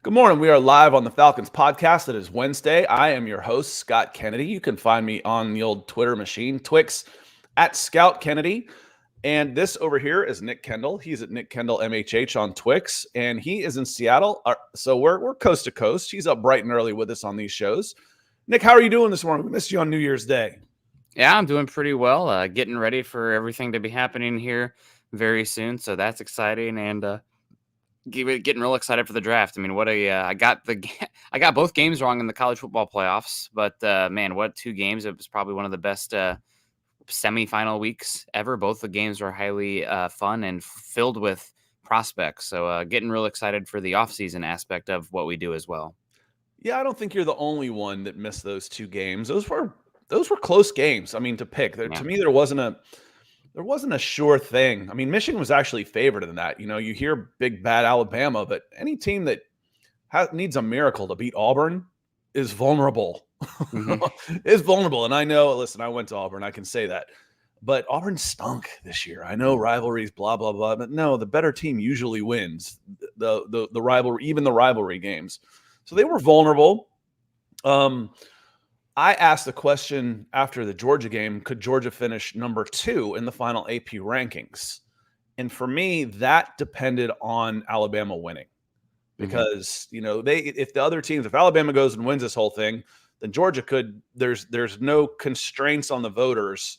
Good morning. We are live on the Falcons Podcast. It is Wednesday. I am your host, Scott Kennedy. You can find me on the old Twitter machine, Twix, at Scout Kennedy. And this over here is Nick Kendall. He's at Nick Kendall MHH on Twix, and he is in Seattle. So we're coast to coast. He's up bright and early with us on these shows. Nick, how are you doing this morning? We missed you on New Year's Day. Yeah, I'm doing pretty well. Getting ready for everything to be happening here very soon, so that's exciting, and getting real excited for the draft. I mean, I got both games wrong in the college football playoffs, but man, what two games! It was probably one of the best semifinal weeks ever. Both the games were highly fun and filled with prospects. So getting real excited for the offseason aspect of what we do as well. Yeah, I don't think you're the only one that missed those two games. Those were close games. I mean, to pick. To me, there wasn't a sure thing. I mean, Michigan was actually favored in that. You know, you hear big bad Alabama, but any team that needs a miracle to beat Auburn is vulnerable. Mm-hmm. Is vulnerable. And I know, listen, I went to Auburn. I can say that. But Auburn stunk this year. I know rivalries, blah, blah, blah. But no, the better team usually wins the rivalry, even the rivalry games. So they were vulnerable. I asked the question after the Georgia game, could Georgia finish number 2 in the final AP rankings? And for me, that depended on Alabama winning. Because, you know, if Alabama goes and wins this whole thing, then Georgia could, there's no constraints on the voters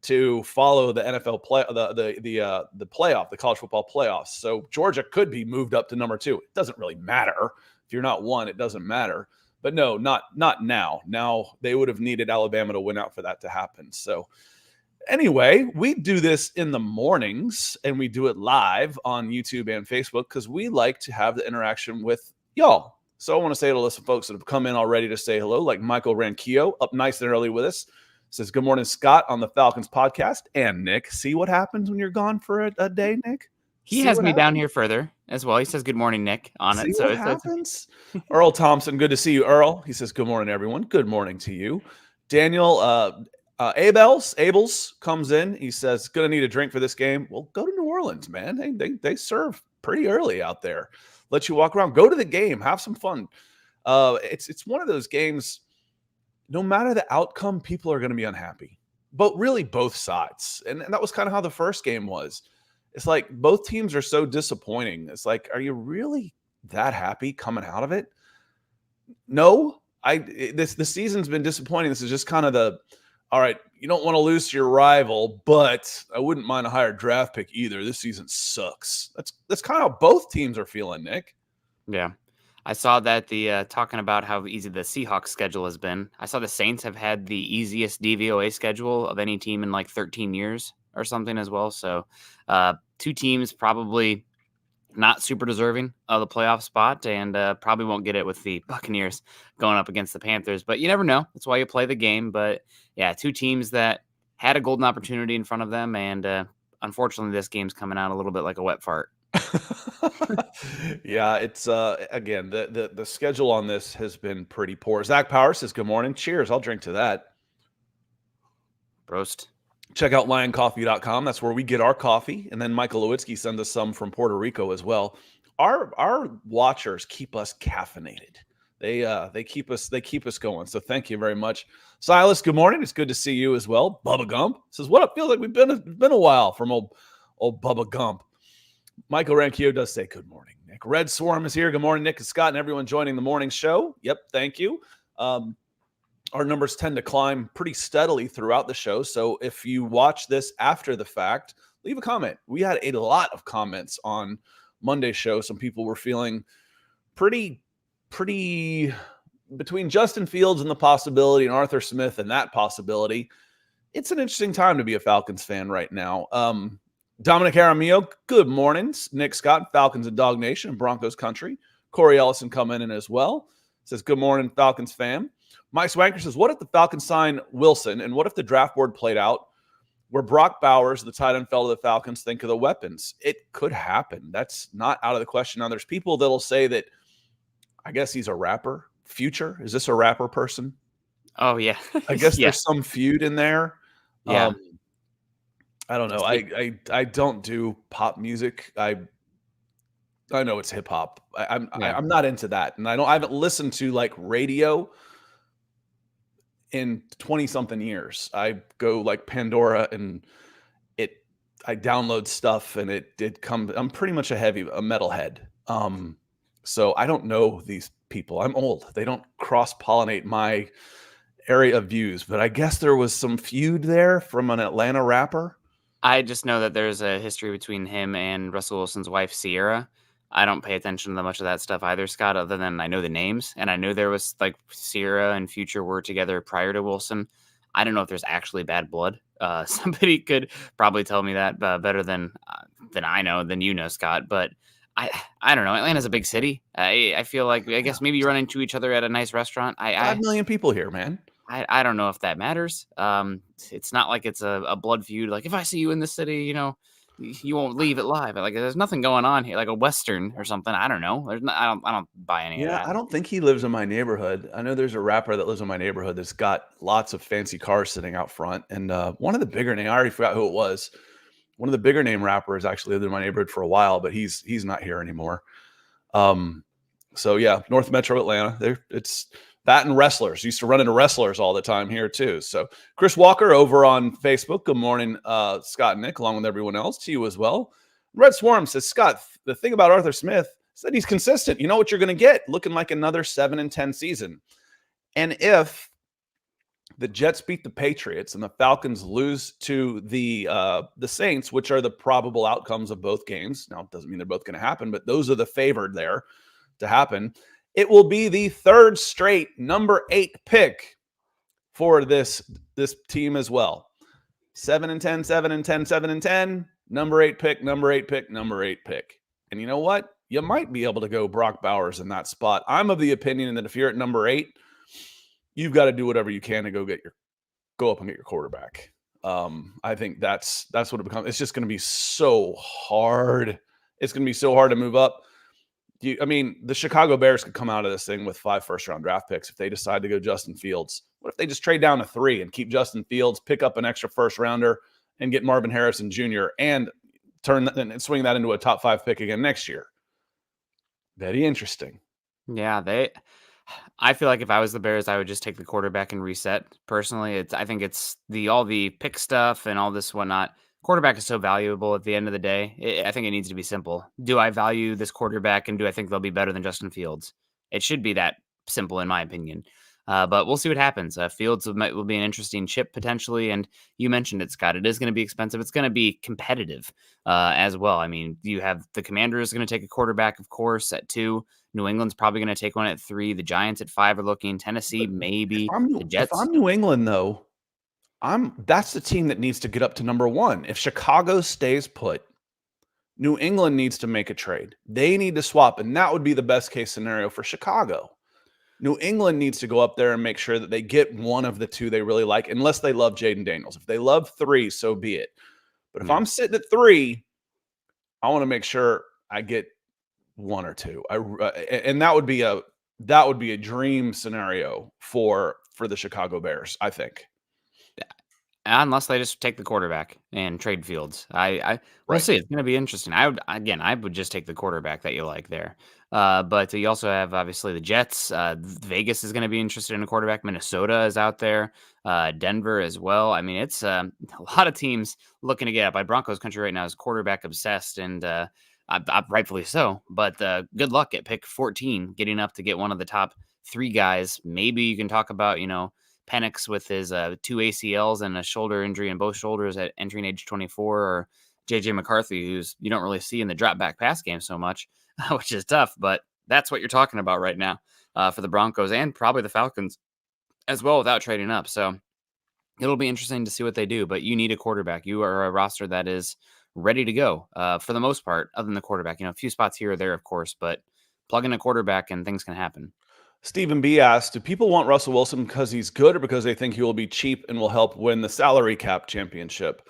to follow the NFL the playoff, the college football playoffs. So Georgia could be moved up to number 2. It doesn't really matter. If you're not 1, it doesn't matter. But no, not now. Now they would have needed Alabama to win out for that to happen. So anyway, we do this in the mornings and we do it live on YouTube and Facebook because we like to have the interaction with y'all. So I want to say to some folks that have come in already to say hello, like Michael Ranquillo, up nice and early with us. Says, good morning, Scott, on the Falcons podcast. And Nick, see what happens when you're gone for a day, Nick? He has me down here further as well. He says, good morning, Nick, on it. So what happens? Earl Thompson, good to see you, Earl. He says, good morning, everyone. Good morning to you. Daniel Abels comes in. He says, going to need a drink for this game. Well, go to New Orleans, man. They serve pretty early out there. Let you walk around. Go to the game. Have some fun. It's one of those games, no matter the outcome, people are going to be unhappy. But really both sides. And that was kind of how the first game was. It's like both teams are so disappointing. It's like, are you really that happy coming out of it? No, the season's been disappointing. This is just kind of all right, you don't want to lose to your rival, but I wouldn't mind a higher draft pick either. This season sucks. That's kind of how both teams are feeling, Nick. Yeah. I saw that talking about how easy the Seahawks schedule has been. I saw the Saints have had the easiest DVOA schedule of any team in like 13 years or something as well. So two teams probably not super deserving of the playoff spot and probably won't get it with the Buccaneers going up against the Panthers. But you never know. That's why you play the game. But yeah, two teams that had a golden opportunity in front of them. And unfortunately, this game's coming out a little bit like a wet fart. Yeah, it's again, the schedule on this has been pretty poor. Zach Power says, good morning. Cheers. I'll drink to that. Prost. Check out lioncoffee.com. That's where we get our coffee. And then Michael Lewitzki sends us some from Puerto Rico as well. Our watchers keep us caffeinated. They keep us going. So thank you very much. Silas, good morning. It's good to see you as well. Bubba Gump says, what up? Feels like we've been a while from old Bubba Gump. Michael Ranquillo does say good morning, Nick. Red Swarm is here. Good morning, Nick and Scott, and everyone joining the morning show. Yep, thank you. Our numbers tend to climb pretty steadily throughout the show. So if you watch this after the fact, leave a comment. We had a lot of comments on Monday's show. Some people were feeling pretty between Justin Fields and the possibility and Arthur Smith and that possibility. It's an interesting time to be a Falcons fan right now. Dominic Aramillo, good mornings. Nick Scott, Falcons and Dog Nation, Broncos country. Corey Ellison coming in as well. Says, good morning, Falcons fan. Mike Swanker says, what if the Falcons sign Wilson, and what if the draft board played out where Brock Bowers, the tight end, fell to the Falcons? Think of the weapons. It could happen. That's not out of the question. Now, there's people that'll say that, I guess he's a rapper. Future? Is this a rapper person? Oh, yeah. I guess there's some feud in there. Yeah. I don't know. I don't do pop music. I know it's hip hop. Yeah. I'm not into that, and I haven't listened to like radio in 20 something years. I go like Pandora and I download stuff and it did come. I'm pretty much a metalhead. So I don't know these people. I'm old. They don't cross pollinate my area of views, but I guess there was some feud there from an Atlanta rapper. I just know that there's a history between him and Russell Wilson's wife, Sierra. I don't pay attention to much of that stuff either, Scott, other than I know the names. And I know there was like Sierra and Future were together prior to Wilson. I don't know if there's actually bad blood. Somebody could probably tell me that better than I know, than you know, Scott. But I don't know. Atlanta's a big city. I feel like, I guess maybe you run into each other at a nice restaurant. 5 million people here, man. I don't know if that matters. It's not like it's a blood feud. Like if I see you in the city, you won't leave it live. Like there's nothing going on here, like a Western or something. I don't know. I don't buy any of that. I don't think he lives in my neighborhood. I know there's a rapper that lives in my neighborhood that's got lots of fancy cars sitting out front. And one of the bigger name, I already forgot who it was. One of the bigger name rappers actually lived in my neighborhood for a while, but he's not here anymore. So yeah, North Metro Atlanta. It's that and wrestlers. Used to run into wrestlers all the time here too. So Chris Walker over on Facebook. Good morning, Scott and Nick, along with everyone else, to you as well. Red Swarm says, Scott, the thing about Arthur Smith is that he's consistent. You know what you're going to get, looking like another 7-10 season. And if the Jets beat the Patriots and the Falcons lose to the Saints, which are the probable outcomes of both games. Now, it doesn't mean they're both going to happen, but those are the favored there to happen. It will be the third straight number 8 pick for this team as well. 7-10, 7-10, 7-10, number 8 pick, number 8 pick, number 8 pick. And you know what? You might be able to go Brock Bowers in that spot. I'm of the opinion that if you're at number 8, you've got to do whatever you can to go up and get your quarterback. I think that's what it becomes. It's just going to be so hard. It's going to be so hard to move up. The Chicago Bears could come out of this thing with 5 first-round draft picks if they decide to go Justin Fields. What if they just trade down to 3 and keep Justin Fields, pick up an extra first-rounder, and get Marvin Harrison Jr. and swing that into a top 5 pick again next year? Very interesting. Yeah, I feel like if I was the Bears, I would just take the quarterback and reset. Personally, I think it's all the pick stuff and all this whatnot. Quarterback is so valuable at the end of the day. I think it needs to be simple. Do I value this quarterback, and do I think they'll be better than Justin Fields? It should be that simple, in my opinion. But we'll see what happens. Fields will be an interesting chip potentially, and you mentioned it, Scott. It is going to be expensive. It's going to be competitive as well. I mean, you have the Commanders going to take a quarterback, of course, at 2. New England's probably going to take one at 3. The Giants at 5 are looking. Tennessee, maybe. The Jets. If I'm New England, though, that's the team that needs to get up to number 1. If Chicago stays put, New England needs to make a trade. They need to swap, and that would be the best case scenario for Chicago. New England needs to go up there and make sure that they get one of the 2 they really like, unless they love Jaden Daniels. If they love 3, so be it. But if I'm sitting at 3, I want to make sure I get 1 or 2. And that would be a dream scenario for the Chicago Bears, I think. Unless they just take the quarterback and trade Fields. We'll see. It's going to be interesting. I would just take the quarterback that you like there. But you also have, obviously, the Jets. Vegas is going to be interested in a quarterback. Minnesota is out there. Denver as well. I mean, it's a lot of teams looking to get up. Broncos country right now is quarterback obsessed, and rightfully so. But good luck at pick 14, getting up to get one of the top 3 guys. Maybe you can talk about, Penix with his 2 ACLs and a shoulder injury in both shoulders at entering age 24, or JJ McCarthy, who's you don't really see in the drop back pass game so much, which is tough, but that's what you're talking about right now for the Broncos and probably the Falcons as well without trading up. So it'll be interesting to see what they do, but you need a quarterback. You are a roster that is ready to go for the most part, other than the quarterback. A few spots here or there, of course, but plug in a quarterback and things can happen. Stephen B asked, do people want Russell Wilson because he's good or because they think he will be cheap and will help win the salary cap championship?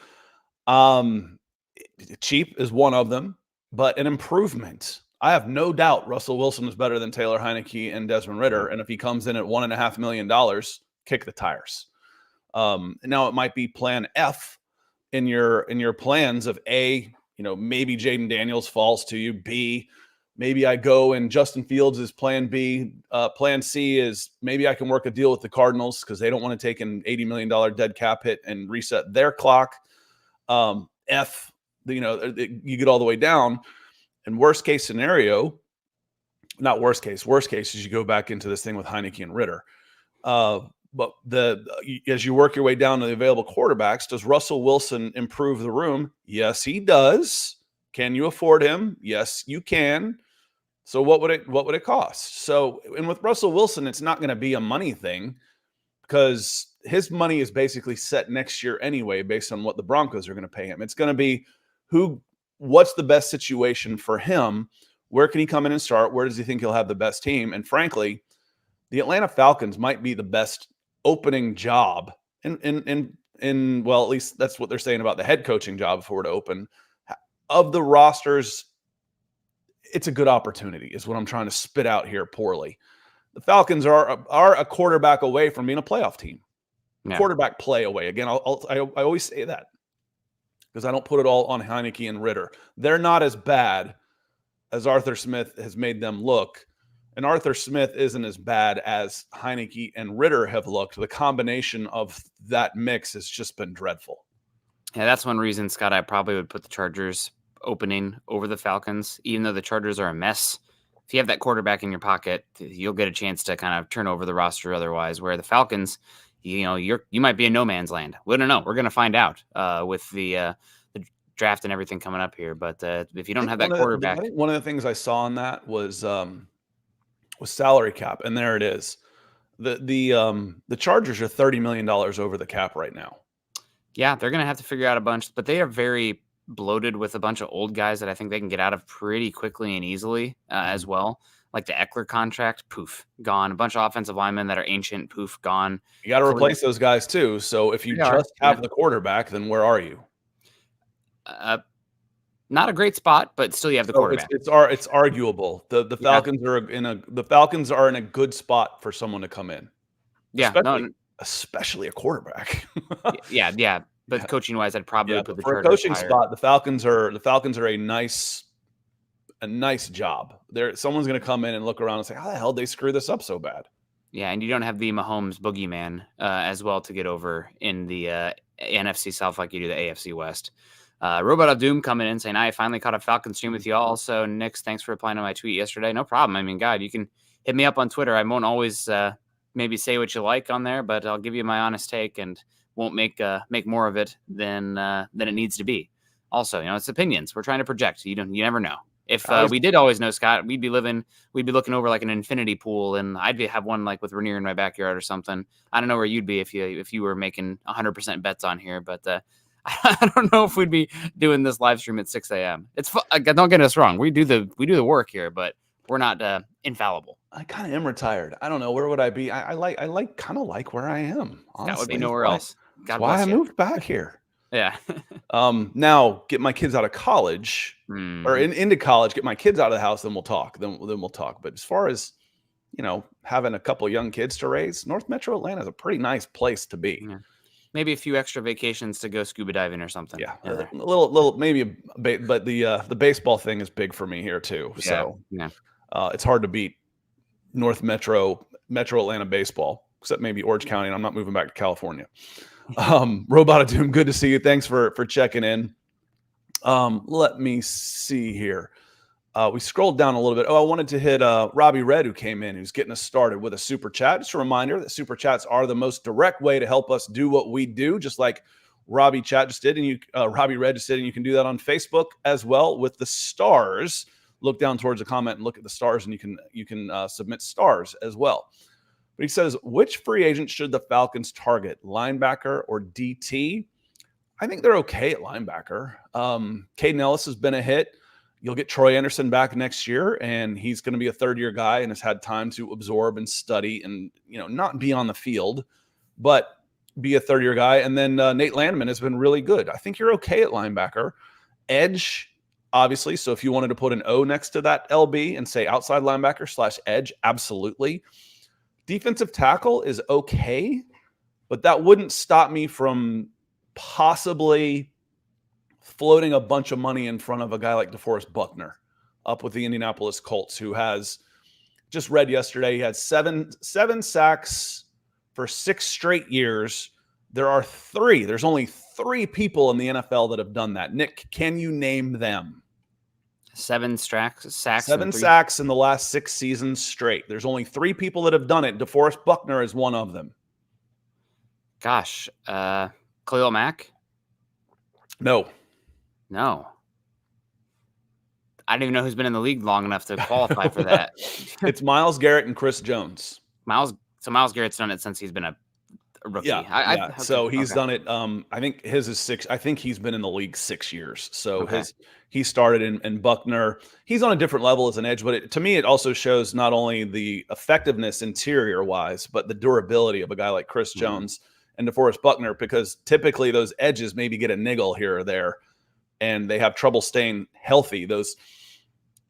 Cheap is one of them, but an improvement. I have no doubt Russell Wilson is better than Taylor Heineke and Desmond Ridder. And if he comes in at $1.5 million, kick the tires. Now it might be plan F in your plans of A, maybe Jaden Daniels falls to you. B, Maybe I go and Justin Fields is plan B. Plan C is maybe I can work a deal with the Cardinals because they don't want to take an $80 million dead cap hit and reset their clock. You get all the way down. And worst case scenario, not worst case is you go back into this thing with Heineke and Ritter. But as you work your way down to the available quarterbacks, does Russell Wilson improve the room? Yes, he does. Can you afford him? Yes, you can. So what would it cost? So, and with Russell Wilson, it's not going to be a money thing because his money is basically set next year anyway, based on what the Broncos are going to pay him. It's going to be what's the best situation for him? Where can he come in and start? Where does he think he'll have the best team? And frankly, the Atlanta Falcons might be the best opening job well, at least that's what they're saying about the head coaching job if it were to open. Of the rosters, it's a good opportunity is what I'm trying to spit out here poorly. The Falcons are a quarterback away from being a playoff team. Yeah. Quarterback play away. Again, I always say that because I don't put it all on Heineke and Ritter. They're not as bad as Arthur Smith has made them look. And Arthur Smith isn't as bad as Heineke and Ritter have looked. The combination of that mix has just been dreadful. Yeah, that's one reason, Scott, I probably would put the Chargers opening over the Falcons, even though the Chargers are a mess. If you have that quarterback in your pocket, you'll get a chance to kind of turn over the roster otherwise, where the Falcons, you might be in no man's land. We don't know. We're going to find out with the draft and everything coming up here. But if you don't have that quarterback. I think one of the things I saw on that was salary cap, and there it is. The Chargers are $30 million over the cap right now. Yeah, they're going to have to figure out a bunch, but they are very bloated with a bunch of old guys that I think they can get out of pretty quickly and easily as well. Like the Eckler contract, poof, gone. A bunch of offensive linemen that are ancient, poof, gone. You got to replace those guys too. So if you just have the quarterback, then where are you? Not a great spot, but still you have the quarterback. It's arguable. The Falcons are in a good spot for someone to come in. Yeah, especially a quarterback. yeah. But coaching wise, I'd probably put the for a coaching spot. The Falcons are a nice job. Someone's going to come in and look around and say, "How the hell did they screw this up so bad?" Yeah, and you don't have the Mahomes boogeyman as well to get over in the NFC South like you do the AFC West. Robot of Doom coming in saying, I finally caught a Falcons stream with you all. So, Nix, thanks for replying to my tweet yesterday. No problem. I mean, God, you can hit me up on Twitter. I won't always maybe say what you like on there, but I'll give you my honest take and won't make more of it than it needs to be. Also, it's opinions. We're trying to project. You never know. If we did always know, Scott, we'd be looking over like an infinity pool, and I'd have one like with Rainier in my backyard or something. I don't know where you'd be if you were making 100% bets on here, but I don't know if we'd be doing this live stream at 6 a.m. It's don't get us wrong. We do the work here, but we're not infallible. I kind of am retired. I don't know, where would I be? I kind of like where I am. Honestly, that would be nowhere else. That's why I moved back here. Yeah. Now get my kids out of college or into college. Get my kids out of the house, then we'll talk. Then we'll talk. But as far as having a couple young kids to raise, North Metro Atlanta is a pretty nice place to be. Yeah. Maybe a few extra vacations to go scuba diving or something. Yeah, a little maybe, but the baseball thing is big for me here too. Yeah. So it's hard to beat North Metro Atlanta baseball, except maybe Orange County. And I'm not moving back to California. Robot of Doom, good to see you. Thanks for checking in. Let me see here. We scrolled down a little bit. I wanted to hit Robbie Red, who came in, who's getting us started with a super chat. Just a reminder that super chats are the most direct way to help us do what we do, just like Robbie Chat just did, and Robbie Red just did, and you can do that on Facebook as well with the stars. Look down towards the comment and look at the stars, and you can submit stars as well. But he says, which free agent should the Falcons target, linebacker or DT? I think they're okay at linebacker. Caden Ellis has been a hit. You'll get Troy Anderson back next year, and he's going to be a third-year guy and has had time to absorb and study and, not be on the field, but be a third-year guy. And then Nate Landman has been really good. I think you're okay at linebacker. Edge, obviously. So if you wanted to put an O next to that LB and say outside linebacker / edge, absolutely. Defensive tackle is okay, but that wouldn't stop me from possibly floating a bunch of money in front of a guy like DeForest Buckner up with the Indianapolis Colts, who has just read yesterday, he had seven sacks for 6 straight years. There's only 3 people in the NFL that have done that. Nick, can you name them? 7 sacks. 7 sacks in the last 6 seasons straight. There's only 3 people that have done it. DeForest Buckner is one of them. Gosh, Khalil Mack? No. I don't even know who's been in the league long enough to qualify for that. It's Myles Garrett and Chris Jones. Myles Garrett's done it since he's been a rookie. Yeah. So he's done it. I think his is 6. I think he's been in the league 6 years. So he started in Buckner. He's on a different level as an edge, but to me, it also shows not only the effectiveness interior wise, but the durability of a guy like Chris Jones and DeForest Buckner, because typically those edges maybe get a niggle here or there and they have trouble staying healthy.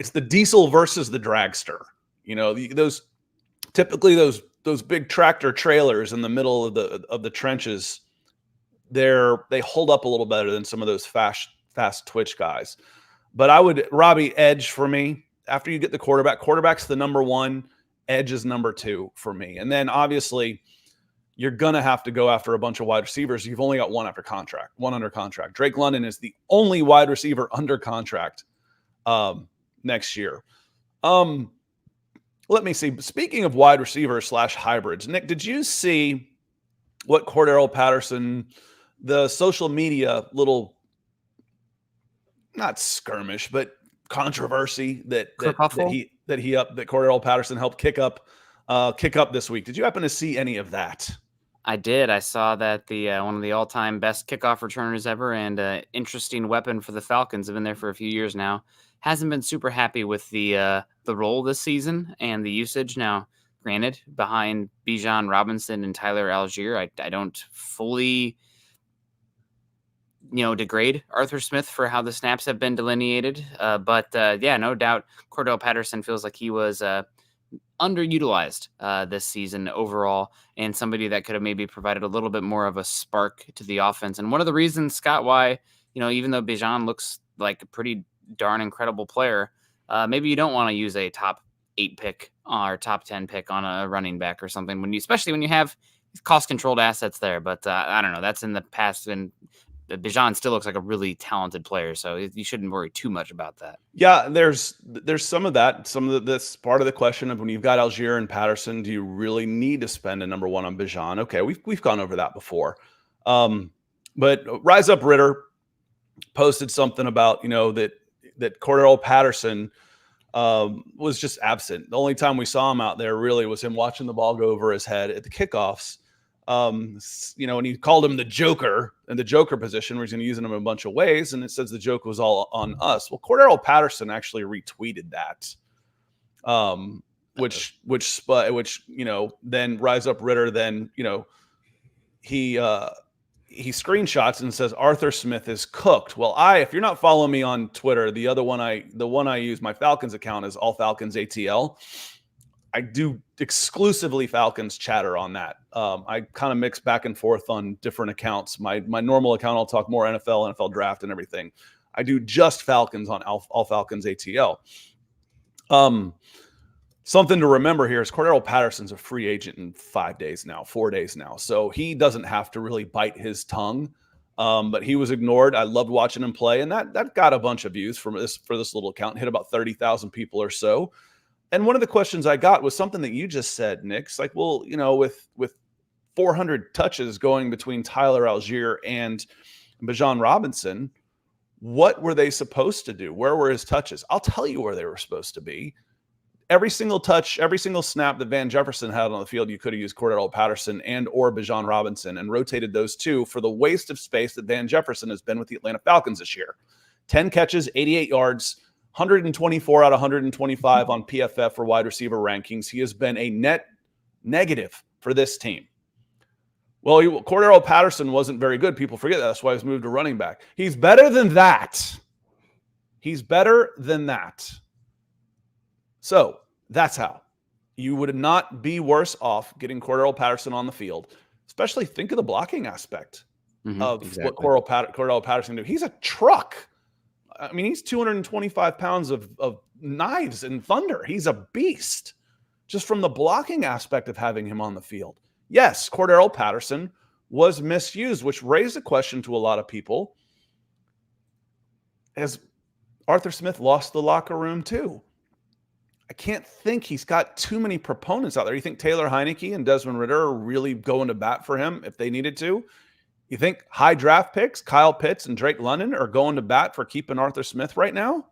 It's the diesel versus the dragster. Those big tractor trailers in the middle of the trenches, they hold up a little better than some of those fast twitch guys. But Robbie, edge for me. After you get the quarterback's the number 1, edge is number 2 for me. And then obviously you're gonna have to go after a bunch of wide receivers. You've only got one under contract. Drake London is the only wide receiver under contract next year. Let me see. Speaking of wide receivers / hybrids, Nick, did you see what Cordarrelle Patterson, the social media little, not skirmish, but controversy that Cordarrelle Patterson helped kick up this week? Did you happen to see any of that? I did. I saw that the one of the all-time best kickoff returners ever and interesting weapon for the Falcons, have been there for a few years now, hasn't been super happy with the role this season and the usage. Now, granted, behind Bijan Robinson and Tyler Algier, I don't fully degrade Arthur Smith for how the snaps have been delineated. But no doubt Cordarrelle Patterson feels like he was underutilized this season overall, and somebody that could have maybe provided a little bit more of a spark to the offense. And one of the reasons, Scott, why, even though Bijan looks like a pretty darn incredible player, maybe you don't want to use a top 8 pick or top 10 pick on a running back or something, especially when you have cost controlled assets there. But I don't know, that's in the past, and Bijan still looks like a really talented player, so you shouldn't worry too much about that. Yeah, there's some of that. Some of this part of the question of when you've got Algier and Patterson, do you really need to spend a number 1 on Bijan? Okay, we've gone over that before. But Rise Up Ritter posted something about that Cordarrelle Patterson was just absent. The only time we saw him out there really was him watching the ball go over his head at the kickoffs. And he called him the Joker in the Joker position, where he's going to use him in a bunch of ways. And it says the joke was all on us. Well, Cordarrelle Patterson actually retweeted that, which then Rise Up Ritter, then, he screenshots and says, Arthur Smith is cooked. Well, if you're not following me on Twitter, the one I use, my Falcons account, is All Falcons ATL. I do exclusively Falcons chatter on that. I kind of mix back and forth on different accounts. My normal account, I'll talk more NFL draft and everything. I do just Falcons on All Falcons ATL. Something to remember here is Cordarrelle Patterson's a free agent in 4 days now. So he doesn't have to really bite his tongue. But he was ignored. I loved watching him play, and that got a bunch of views for this little account, hit about 30,000 people or so. And one of the questions I got was something that you just said, Nick. It's like, well, with 400 touches going between Tyler Algier and Bijan Robinson, what were they supposed to do? Where were his touches? I'll tell you where they were supposed to be. Every single touch, every single snap that Van Jefferson had on the field, you could have used Cordarrelle Patterson and or Bijan Robinson and rotated those two for the waste of space that Van Jefferson has been with the Atlanta Falcons this year. 10 catches, 88 yards, 124 out of 125 on PFF for wide receiver rankings. He has been a net negative for this team. Well, Cordarrelle Patterson wasn't very good. People forget that. That's why he was moved to running back. He's better than that. So that's how. You would not be worse off getting Cordarrelle Patterson on the field, especially think of the blocking aspect of what Cordarrelle Patterson can do. He's a truck. I mean, he's 225 pounds of knives and thunder. He's a beast just from the blocking aspect of having him on the field. Yes, Cordarrelle Patterson was misused, which raised a question to a lot of people. Has Arthur Smith lost the locker room too? I can't think he's got too many proponents out there. You think Taylor Heineke and Desmond Ridder are really going to bat for him if they needed to? You think high draft picks, Kyle Pitts and Drake London, are going to bat for keeping Arthur Smith right now?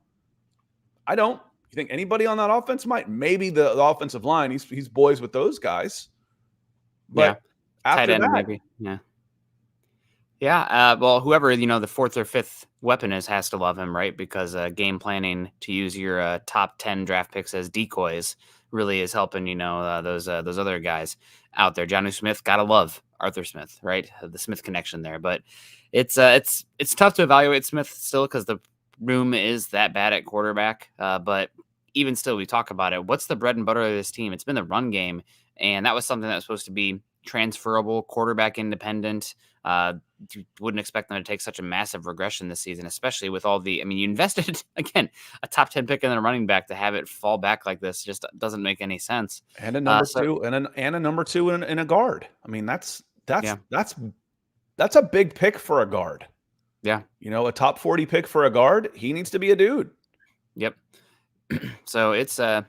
I don't. You think anybody on that offense might? Maybe the offensive line. He's boys with those guys. But after tight end, that, maybe. Yeah. Well, whoever, the fourth or fifth weapon has to love him, right? Because game planning to use your top 10 draft picks as decoys really is helping, those other guys out there. Jonnu Smith, gotta love Arthur Smith, right? The Smith connection there. But it's tough to evaluate Smith still because the room is that bad at quarterback. But even still, we talk about it. What's the bread and butter of this team? It's been the run game. And that was something that was supposed to be transferable, quarterback independent. You wouldn't expect them to take such a massive regression this season, especially with all you invested, again, a top 10 pick in the running back to have it fall back like this just doesn't make any sense. And a number two, and a number two in a guard. I mean, that's a big pick for a guard. Yeah. A top 40 pick for a guard. He needs to be a dude. Yep. So it's a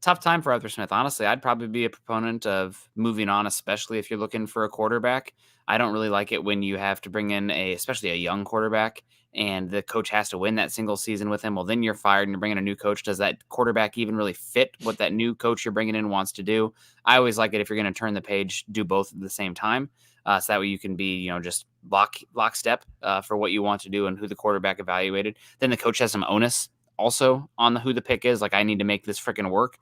tough time for Arthur Smith. Honestly, I'd probably be a proponent of moving on, especially if you're looking for a quarterback. I don't really like it when you have to bring in especially a young quarterback and the coach has to win that single season with him. Well, then you're fired and you're bringing a new coach. Does that quarterback even really fit what that new coach you're bringing in wants to do? I always like it if you're going to turn the page, do both at the same time. So that way you can be, just lockstep for what you want to do and who the quarterback evaluated. Then the coach has some onus also on who the pick is. Like, I need to make this freaking work.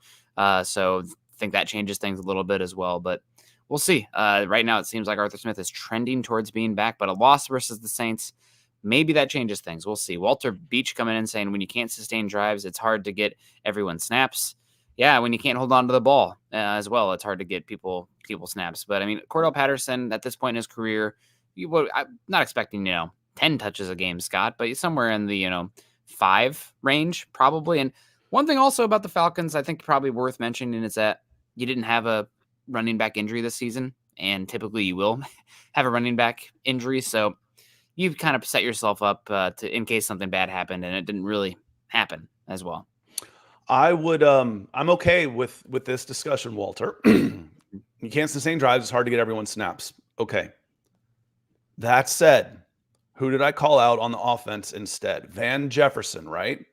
So I think that changes things a little bit as well. But we'll see. Right now, it seems like Arthur Smith is trending towards being back, but a loss versus the Saints, maybe that changes things. We'll see. Walter Beach coming in saying when you can't sustain drives, it's hard to get everyone snaps. Yeah, when you can't hold on to the ball as well, it's hard to get people snaps. But, Cordarrelle Patterson, at this point in his career, I'm not expecting, 10 touches a game, Scott, but somewhere in the, 5 range probably. And one thing also about the Falcons, I think probably worth mentioning is that you didn't have a running back injury this season, and typically you will have a running back injury. So you've kind of set yourself up in case something bad happened, and it didn't really happen as well. I'm okay with this discussion, Walter. You can't sustain drives. It's hard to get everyone snaps. Okay. That said, who did I call out on the offense instead? Van Jefferson, right?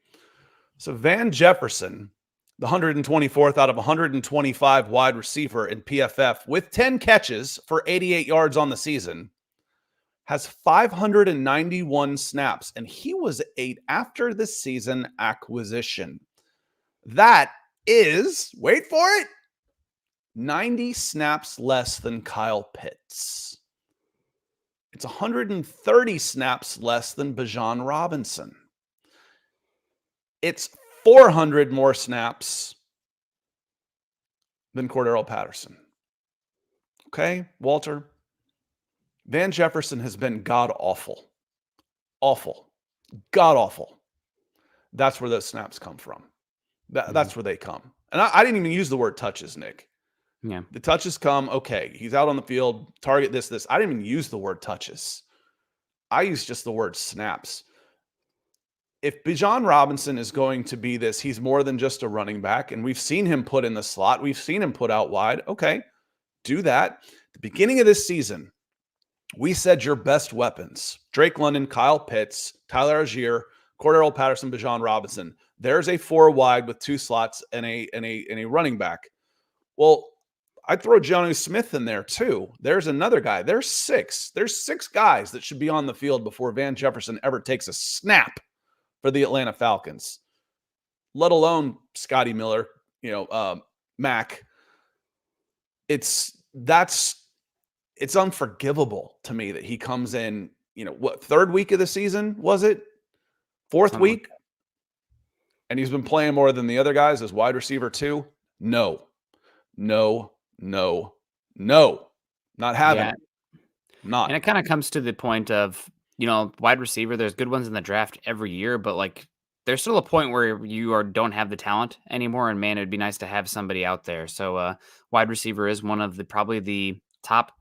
So Van Jefferson, the 124th out of 125 wide receiver in PFF with 10 catches for 88 yards on the season, has 591 snaps, and he was an after the season acquisition. That is, wait for it, 90 snaps less than Kyle Pitts. It's 130 snaps less than Bijan Robinson. It's 400 more snaps than Cordarrelle Patterson. Okay, Walter? Van Jefferson has been god-awful. Awful. God-awful. That's where those snaps come from. That's where they come. And I didn't even use the word touches, Nick. Yeah. The touches come, okay, he's out on the field, target this. I didn't even use the word touches. I used just the word snaps. If Bijan Robinson is going to be this, he's more than just a running back, and we've seen him put in the slot. We've seen him put out wide. Okay, do that. At the beginning of this season, we said your best weapons, Drake London, Kyle Pitts, Tyler Algier, Cordarrelle Patterson, Bijan Robinson. There's a 4 wide with 2 slots and a running back. Well, I'd throw Jonnu Smith in there too. There's another guy. There's 6. There's 6 guys that should be on the field before Van Jefferson ever takes a snap for the Atlanta Falcons, let alone Scotty Miller, Mac. It's unforgivable to me that he comes in, 3rd week of the season, was it? 4th week? And he's been playing more than the other guys as wide receiver too? No. Not having it. Not. And it kind of comes to the point of, wide receiver, there's good ones in the draft every year, but there's still a point where you don't have the talent anymore, and man, it'd be nice to have somebody out there. So wide receiver is one of probably the top.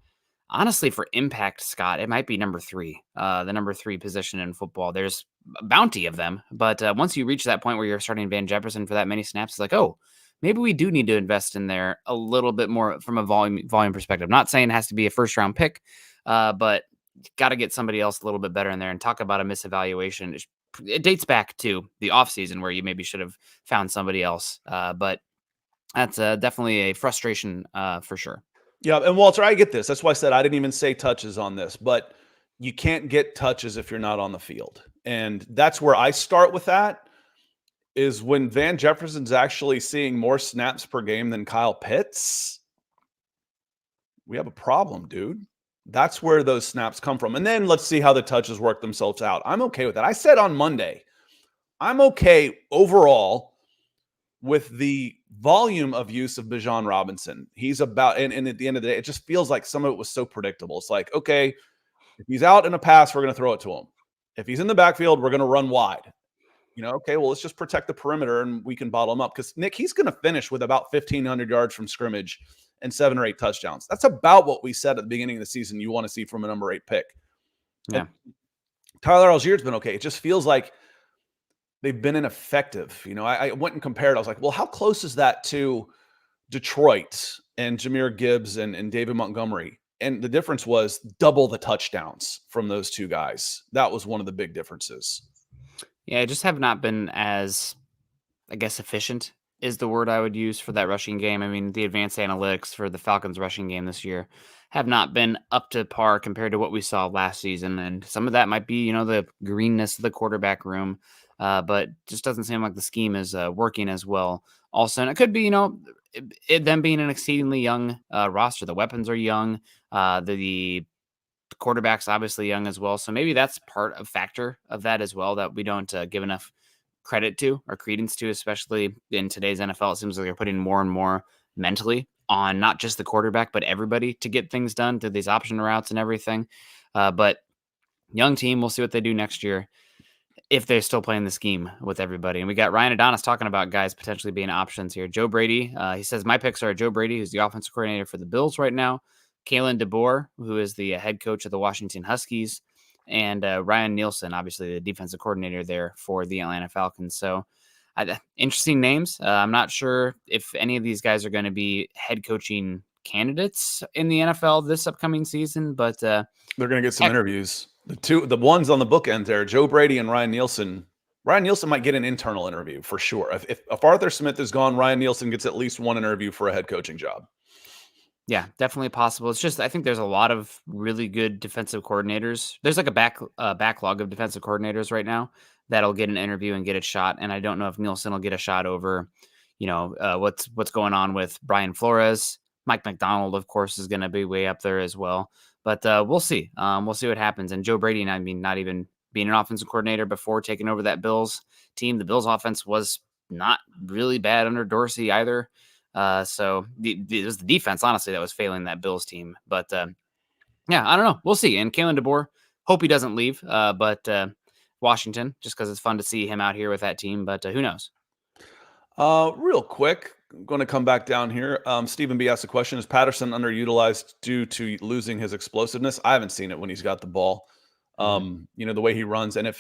Honestly, for impact, Scott, it might be number 3, the number 3 position in football. There's a bounty of them, but once you reach that point where you're starting Van Jefferson for that many snaps, it's like, oh, maybe we do need to invest in there a little bit more from a volume perspective. Not saying it has to be a first round pick, but got to get somebody else a little bit better in there. And talk about a misevaluation. It dates back to the offseason where you maybe should have found somebody else, but that's definitely a frustration for sure. Yeah, and Walter, I get this. That's why I said I didn't even say touches on this, but you can't get touches if you're not on the field. And that's where I start with that, is when Van Jefferson's actually seeing more snaps per game than Kyle Pitts, we have a problem, dude. That's where those snaps come from. And then let's see how the touches work themselves out. I'm okay with that. I said on Monday, I'm okay overall with the volume of use of Bijan Robinson. He's about, and at the end of the day, it just feels like some of it was so predictable. It's like, okay, if he's out in a pass, we're going to throw it to him. If he's in the backfield, we're going to run wide. Okay, well, let's just protect the perimeter and we can bottle him up. Because, Nick, he's going to finish with about 1,500 yards from scrimmage and 7 or 8 touchdowns. That's about what we said at the beginning of the season you want to see from a number 8 pick. Yeah. And Tyler Allgeier's been okay. It just feels like they've been ineffective. I went and compared. I was like, well, how close is that to Detroit and Jahmyr Gibbs and David Montgomery? And the difference was double the touchdowns from those two guys. That was one of the big differences. Yeah, I just have not been as, I guess, efficient is the word I would use for that rushing game. I mean, the advanced analytics for the Falcons rushing game this year have not been up to par compared to what we saw last season. And some of that might be, the greenness of the quarterback room. But just doesn't seem like the scheme is working as well. Also, and it could be, them being an exceedingly young roster. The weapons are young. The quarterback's obviously young as well. So maybe that's part of factor of that as well, that we don't give enough credit to or credence to, especially in today's NFL. It seems like they're putting more and more mentally on not just the quarterback, but everybody to get things done through these option routes and everything. But young team, we'll see what they do next year, if they're still playing the scheme with everybody. And we got Ryan Adonis talking about guys potentially being options here. Joe Brady, he says, my picks are Joe Brady, who's the offensive coordinator for the Bills right now, Kalen DeBoer, who is the head coach of the Washington Huskies, and Ryan Nielsen, obviously the defensive coordinator there for the Atlanta Falcons. So interesting names. I'm not sure if any of these guys are going to be head coaching candidates in the NFL this upcoming season, but they're going to get some interviews. The ones on the bookend there, Joe Brady and Ryan Nielsen. Ryan Nielsen might get an internal interview for sure. If Arthur Smith is gone, Ryan Nielsen gets at least one interview for a head coaching job. Yeah, definitely possible. It's just, I think there's a lot of really good defensive coordinators. There's like a backlog of defensive coordinators right now that'll get an interview and get a shot. And I don't know if Nielsen will get a shot over, what's going on with Brian Flores. Mike McDonald, of course, is going to be way up there as well. But we'll see. We'll see what happens. And Joe Brady, I mean, not even being an offensive coordinator before taking over that Bills team, the Bills offense was not really bad under Dorsey either. So it was the defense, honestly, that was failing that Bills team. But yeah, I don't know. We'll see. And Kalen DeBoer, hope he doesn't leave. But Washington, just because it's fun to see him out here with that team. But who knows? Real quick, I'm going to come back down here. Stephen B asked a question: is Patterson underutilized due to losing his explosiveness? I haven't seen it when he's got the ball. The way he runs, and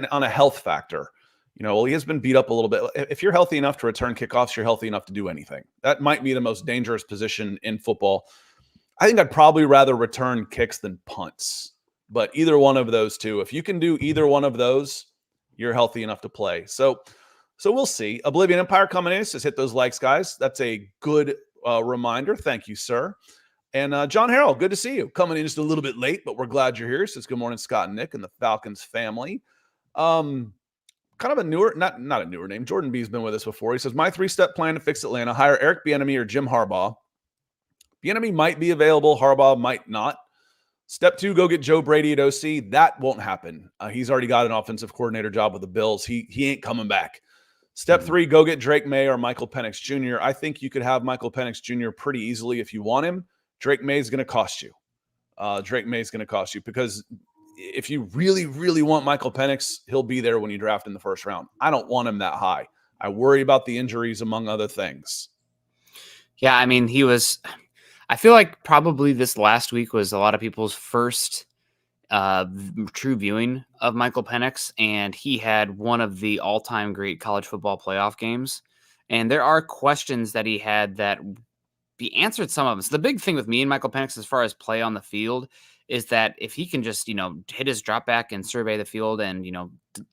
on a health factor. He has been beat up a little bit. If you're healthy enough to return kickoffs, you're healthy enough to do anything. That might be the most dangerous position in football. I think I'd probably rather return kicks than punts. But either one of those two, if you can do either one of those, you're healthy enough to play. So we'll see. Oblivion Empire coming in says, hit those likes, guys. That's a good reminder. Thank you, sir. And John Harrell, good to see you. Coming in just a little bit late, but we're glad you're here. Says, good morning, Scott and Nick and the Falcons family. Kind of a newer, not a newer name. Jordan B's been with us before. He says, my 3-step plan to fix Atlanta: hire Eric Bieniemy or Jim Harbaugh. Bieniemy might be available. Harbaugh might not. Step 2, go get Joe Brady at OC. That won't happen. He's already got an offensive coordinator job with the Bills. He ain't coming back. Step 3, go get Drake May or Michael Penix Jr. I think you could have Michael Penix Jr. pretty easily if you want him. Drake May is going to cost you. Drake May is going to cost you because if you really, really want Michael Penix, he'll be there when you draft in the first round. I don't want him that high. I worry about the injuries, among other things. Yeah, I mean, I feel like probably this last week was a lot of people's first true viewing of Michael Penix, and he had one of the all-time great college football playoff games. And there are questions that he had that he answered some of them. So the big thing with me and Michael Penix as far as play on the field is that if he can just, hit his drop back and survey the field and,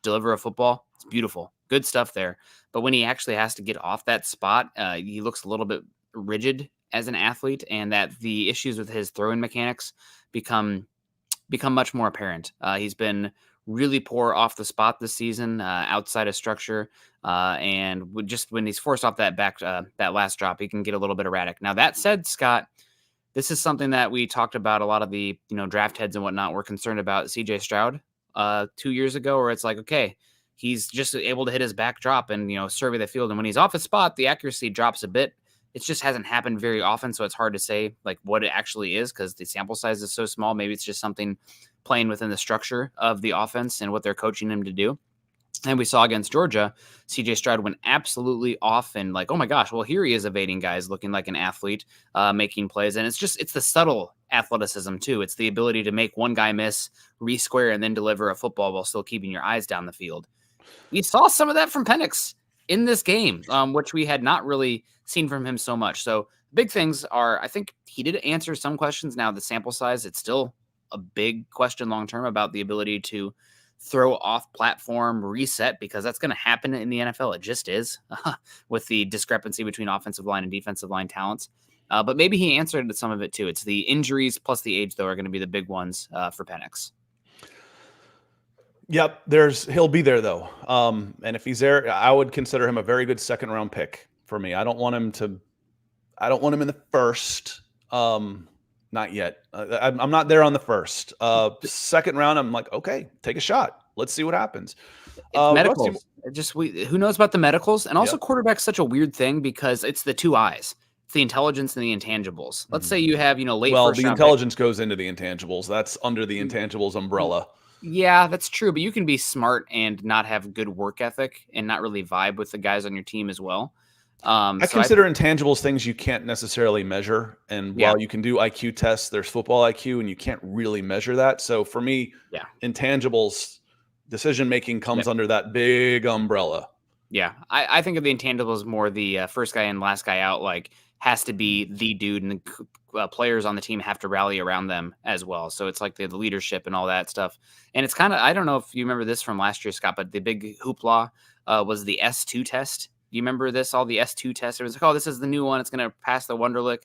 deliver a football, it's beautiful. Good stuff there. But when he actually has to get off that spot, he looks a little bit rigid as an athlete, and that the issues with his throwing mechanics become much more apparent. He's been really poor off the spot this season, outside of structure, and just when he's forced off that last drop, he can get a little bit erratic. Now, that said, Scott, this is something that we talked about. A lot of the draft heads and whatnot were concerned about CJ Stroud 2 years ago, where it's like, okay, he's just able to hit his back drop and survey the field, and when he's off his spot, the accuracy drops a bit. It just hasn't happened very often, so it's hard to say like what it actually is because the sample size is so small. Maybe it's just something playing within the structure of the offense and what they're coaching him to do. And we saw against Georgia, CJ Stroud went absolutely off and like, oh my gosh, well, here he is evading guys, looking like an athlete, making plays. And it's the subtle athleticism too. It's the ability to make one guy miss, re-square, and then deliver a football while still keeping your eyes down the field. We saw some of that from Penix in this game, which we had not really seen from him so much. So big things are, I think he did answer some questions. Now the sample size, it's still a big question long-term about the ability to throw off platform, reset, because that's going to happen in the NFL. It just is with the discrepancy between offensive line and defensive line talents. But maybe he answered some of it too. It's the injuries plus the age, though, are going to be the big ones for Penix. Yep, he'll be there though. And if he's there, I would consider him a very good second round pick for me. I don't want him in the first. Not yet. I'm not there on the first. Second round, I'm like, okay, take a shot. Let's see what happens. Medicals. Who knows about the medicals? And also, quarterback's such a weird thing because it's the two eyes. It's the intelligence and the intangibles. Let's say you have, late. Well, the intelligence goes into the intangibles. That's under the intangibles umbrella. Yeah, that's true. But you can be smart and not have good work ethic and not really vibe with the guys on your team as well. I consider intangibles things you can't necessarily measure. And while you can do IQ tests, there's football IQ, and you can't really measure that. So for me, intangibles, decision-making comes under that big umbrella. Yeah, I think of the intangibles more the first guy in, last guy out, like has to be the dude, and the players on the team have to rally around them as well. So it's like the leadership and all that stuff. And it's kind of, I don't know if you remember this from last year, Scott, but the big hoopla was the S2 test. Do you remember this? All the S2 tests. It was like, oh, this is the new one. It's going to pass the Wonderlic.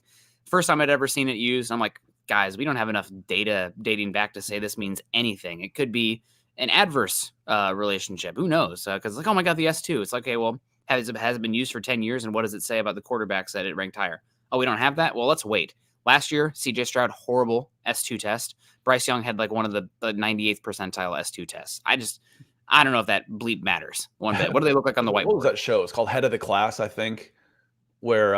First time I'd ever seen it used. I'm like, guys, we don't have enough data dating back to say this means anything. It could be an adverse relationship. Who knows? Because it's like, oh my God, the S2. It's like, okay, well, has it been used for 10 years? And what does it say about the quarterbacks that it ranked higher? Oh, we don't have that? Well, let's wait. Last year, CJ Stroud, horrible S2 test. Bryce Young had like one of the 98th percentile S2 tests. I don't know if that bleep matters one bit. What do they look like on the whiteboard? What was that show? It's called Head of the Class, I think, where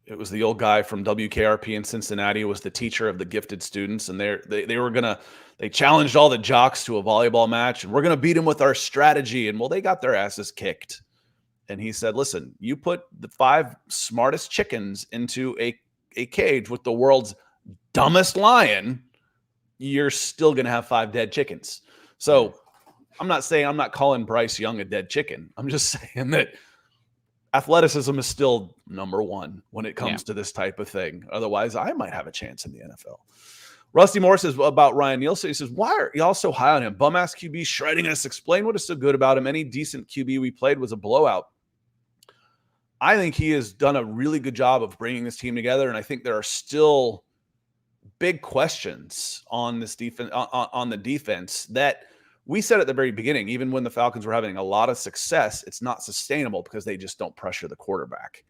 it was the old guy from WKRP in Cincinnati was the teacher of the gifted students, and they challenged all the jocks to a volleyball match, and we're gonna beat them with our strategy. And well, they got their asses kicked. And he said, listen, you put the 5 smartest chickens into a cage with the world's dumbest lion, you're still gonna have 5 dead chickens. So I'm not calling Bryce Young a dead chicken. I'm just saying that athleticism is still number one when it comes to this type of thing. Otherwise, I might have a chance in the NFL. Rusty Moore says about Ryan Nielsen. He says, why are y'all so high on him? Bum-ass QB shredding us. Explain what is so good about him. Any decent QB we played was a blowout. I think he has done a really good job of bringing this team together, and I think there are still big questions on this defense, on the defense that – we said at the very beginning, even when the Falcons were having a lot of success, it's not sustainable because they just don't pressure the quarterback.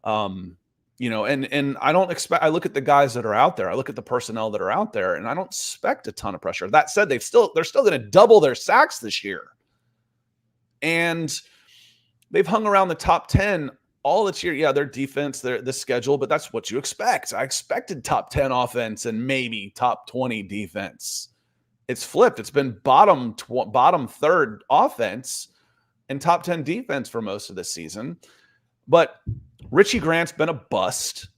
And I don't expect, I look at the guys that are out there, I look at the personnel that are out there, and I don't expect a ton of pressure. That said, they're still going to double their sacks this year. And they've hung around the top 10 all this year. Yeah, their defense, the schedule, but that's what you expect. I expected top 10 offense and maybe top 20 defense. It's flipped. It's been bottom third offense and top 10 defense for most of the season. But Richie Grant's been a bust.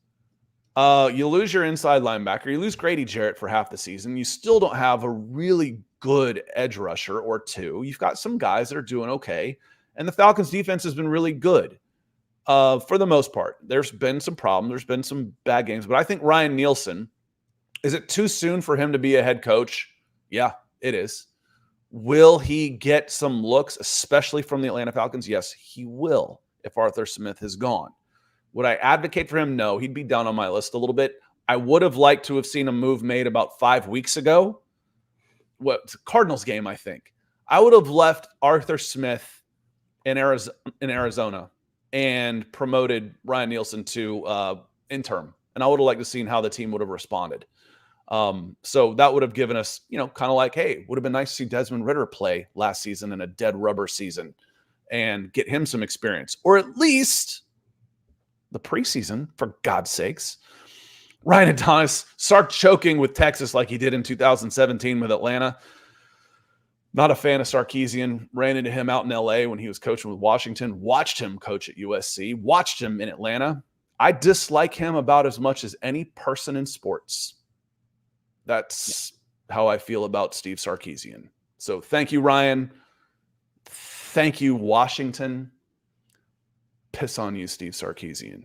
You lose your inside linebacker. You lose Grady Jarrett for half the season. You still don't have a really good edge rusher or two. You've got some guys that are doing okay. And the Falcons defense has been really good for the most part. There's been some problems. There's been some bad games. But I think Ryan Nielsen, is it too soon for him to be a head coach? Yeah, it is. Will he get some looks, especially from the Atlanta Falcons? Yes, he will if Arthur Smith is gone. Would I advocate for him? No, he'd be down on my list a little bit. I would have liked to have seen a move made about 5 weeks ago. Cardinals game, I think. I would have left Arthur Smith in Arizona and promoted Ryan Nielsen to interim. And I would have liked to see how the team would have responded. So that would have given us, kind of like, hey, would have been nice to see Desmond Ridder play last season in a dead rubber season and get him some experience, or at least the preseason, for God's sakes. Ryan Adonis start choking with Texas like he did in 2017 with Atlanta. Not a fan of Sarkisian. Ran into him out in LA when he was coaching with Washington. Watched him coach at USC. Watched him in Atlanta. I dislike him about as much as any person in sports. That's how I feel about Steve Sarkisian. So thank you, Ryan. Thank you, Washington. Piss on you, Steve Sarkisian.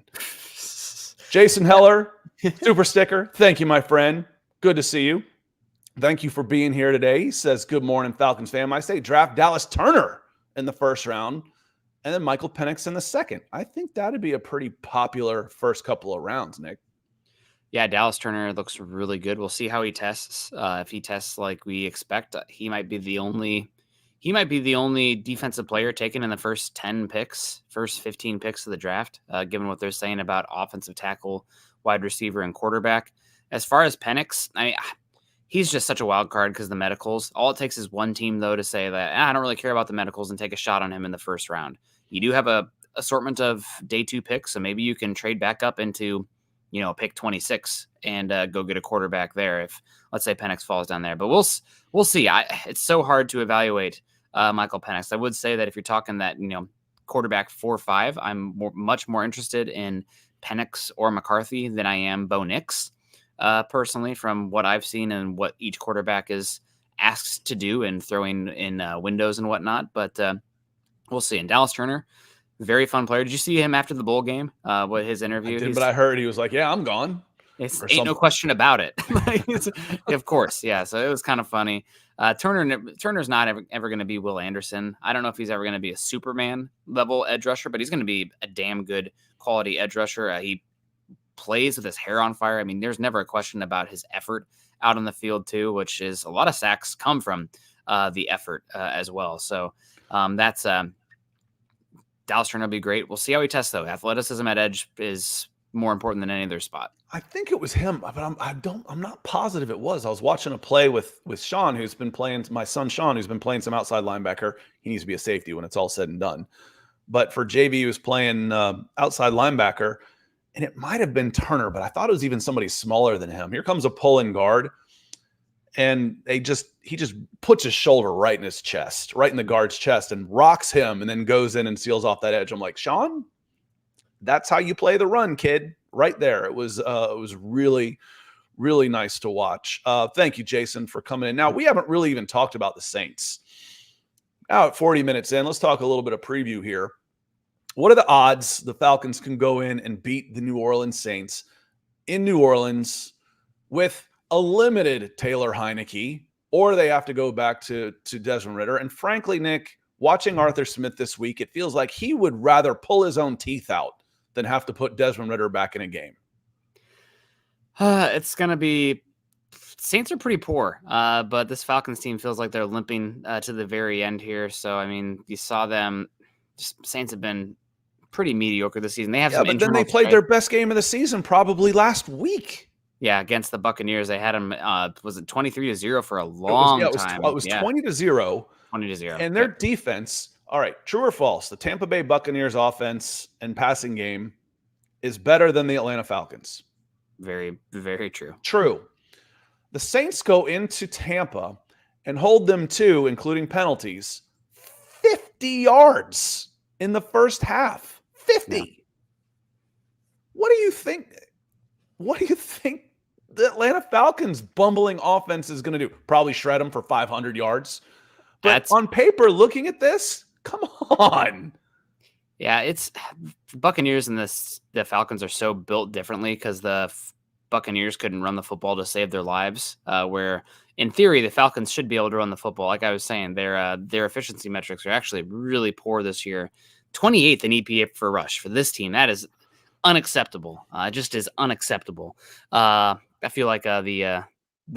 Jason Heller, super sticker. Thank you, my friend. Good to see you. Thank you for being here today. He says, good morning, Falcons fam. I say draft Dallas Turner in the first round and then Michael Penix in the second. I think that'd be a pretty popular first couple of rounds, Nick. Yeah, Dallas Turner looks really good. We'll see how he tests. If he tests like we expect, he might be the only defensive player taken in the first 10 picks, first 15 picks of the draft, given what they're saying about offensive tackle, wide receiver, and quarterback. As far as Penix, he's just such a wild card because of the medicals. All it takes is one team, though, to say that I don't really care about the medicals and take a shot on him in the first round. You do have a assortment of day 2 picks, so maybe you can trade back up into pick 26 and go get a quarterback there if, let's say, Penix falls down there. But we'll see. It's so hard to evaluate Michael Penix. I would say that if you're talking that, quarterback 4-5, I'm much more interested in Penix or McCarthy than I am Bo Nix, personally, from what I've seen and what each quarterback is asked to do and throwing in windows and whatnot. But we'll see. And Dallas Turner, very fun player. Did you see him after the bowl game? What his interview? I did, but I heard he was like, "Yeah, I'm gone." Ain't no question about it. Of course, yeah. So it was kind of funny. Turner's not ever going to be Will Anderson. I don't know if he's ever going to be a Superman level edge rusher, but he's going to be a damn good quality edge rusher. He plays with his hair on fire. I mean, there's never a question about his effort out on the field too, which is a lot of sacks come from the effort as well. So that's Dallas Turner will be great. We'll see how he tests though. Athleticism at edge is more important than any other spot. I think it was him, but I'm not positive it was. I was watching a play with Sean, who's been playing, my son Sean, who's been playing some outside linebacker. He needs to be a safety when it's all said and done. But for JV, he was playing outside linebacker, and it might have been Turner, but I thought it was even somebody smaller than him. Here comes a pulling guard, and he just puts his shoulder right in his chest, right in the guard's chest, and rocks him, and then goes in and seals off that edge. I'm like, Sean, that's how you play the run, kid. Right there. It was really, really nice to watch. Thank you, Jason, for coming in. Now, we haven't really even talked about the Saints. Now at 40 minutes in, let's talk a little bit of preview here. What are the odds the Falcons can go in and beat the New Orleans Saints in New Orleans with a limited Taylor Heineke, or they have to go back to Desmond Ridder? And frankly, Nick, watching Arthur Smith this week, it feels like he would rather pull his own teeth out than have to put Desmond Ridder back in a game. It's going to be – Saints are pretty poor, but this Falcons team feels like they're limping to the very end here. So, I mean, you saw them – Saints have been pretty mediocre this season. They have some but then they played their best game of the season probably last week. Yeah, against the Buccaneers. They had them was it 23-0 for a long time? It was 20-0. 20-0. And their defense – all right, true or false? The Tampa Bay Buccaneers offense and passing game is better than the Atlanta Falcons. Very, very true. True. The Saints go into Tampa and hold them to, including penalties, 50 yards in the first half. 50. Yeah. What do you think? What do you think the Atlanta Falcons bumbling offense is going to do? Probably shred them for 500 yards. But on paper, looking at this, come on. Yeah, it's the Buccaneers and the Falcons are so built differently because the Buccaneers couldn't run the football to save their lives. Where in theory the Falcons should be able to run the football. Like I was saying, their efficiency metrics are actually really poor this year. 28th in EPA per rush for this team. That is unacceptable. Just is unacceptable. I feel like the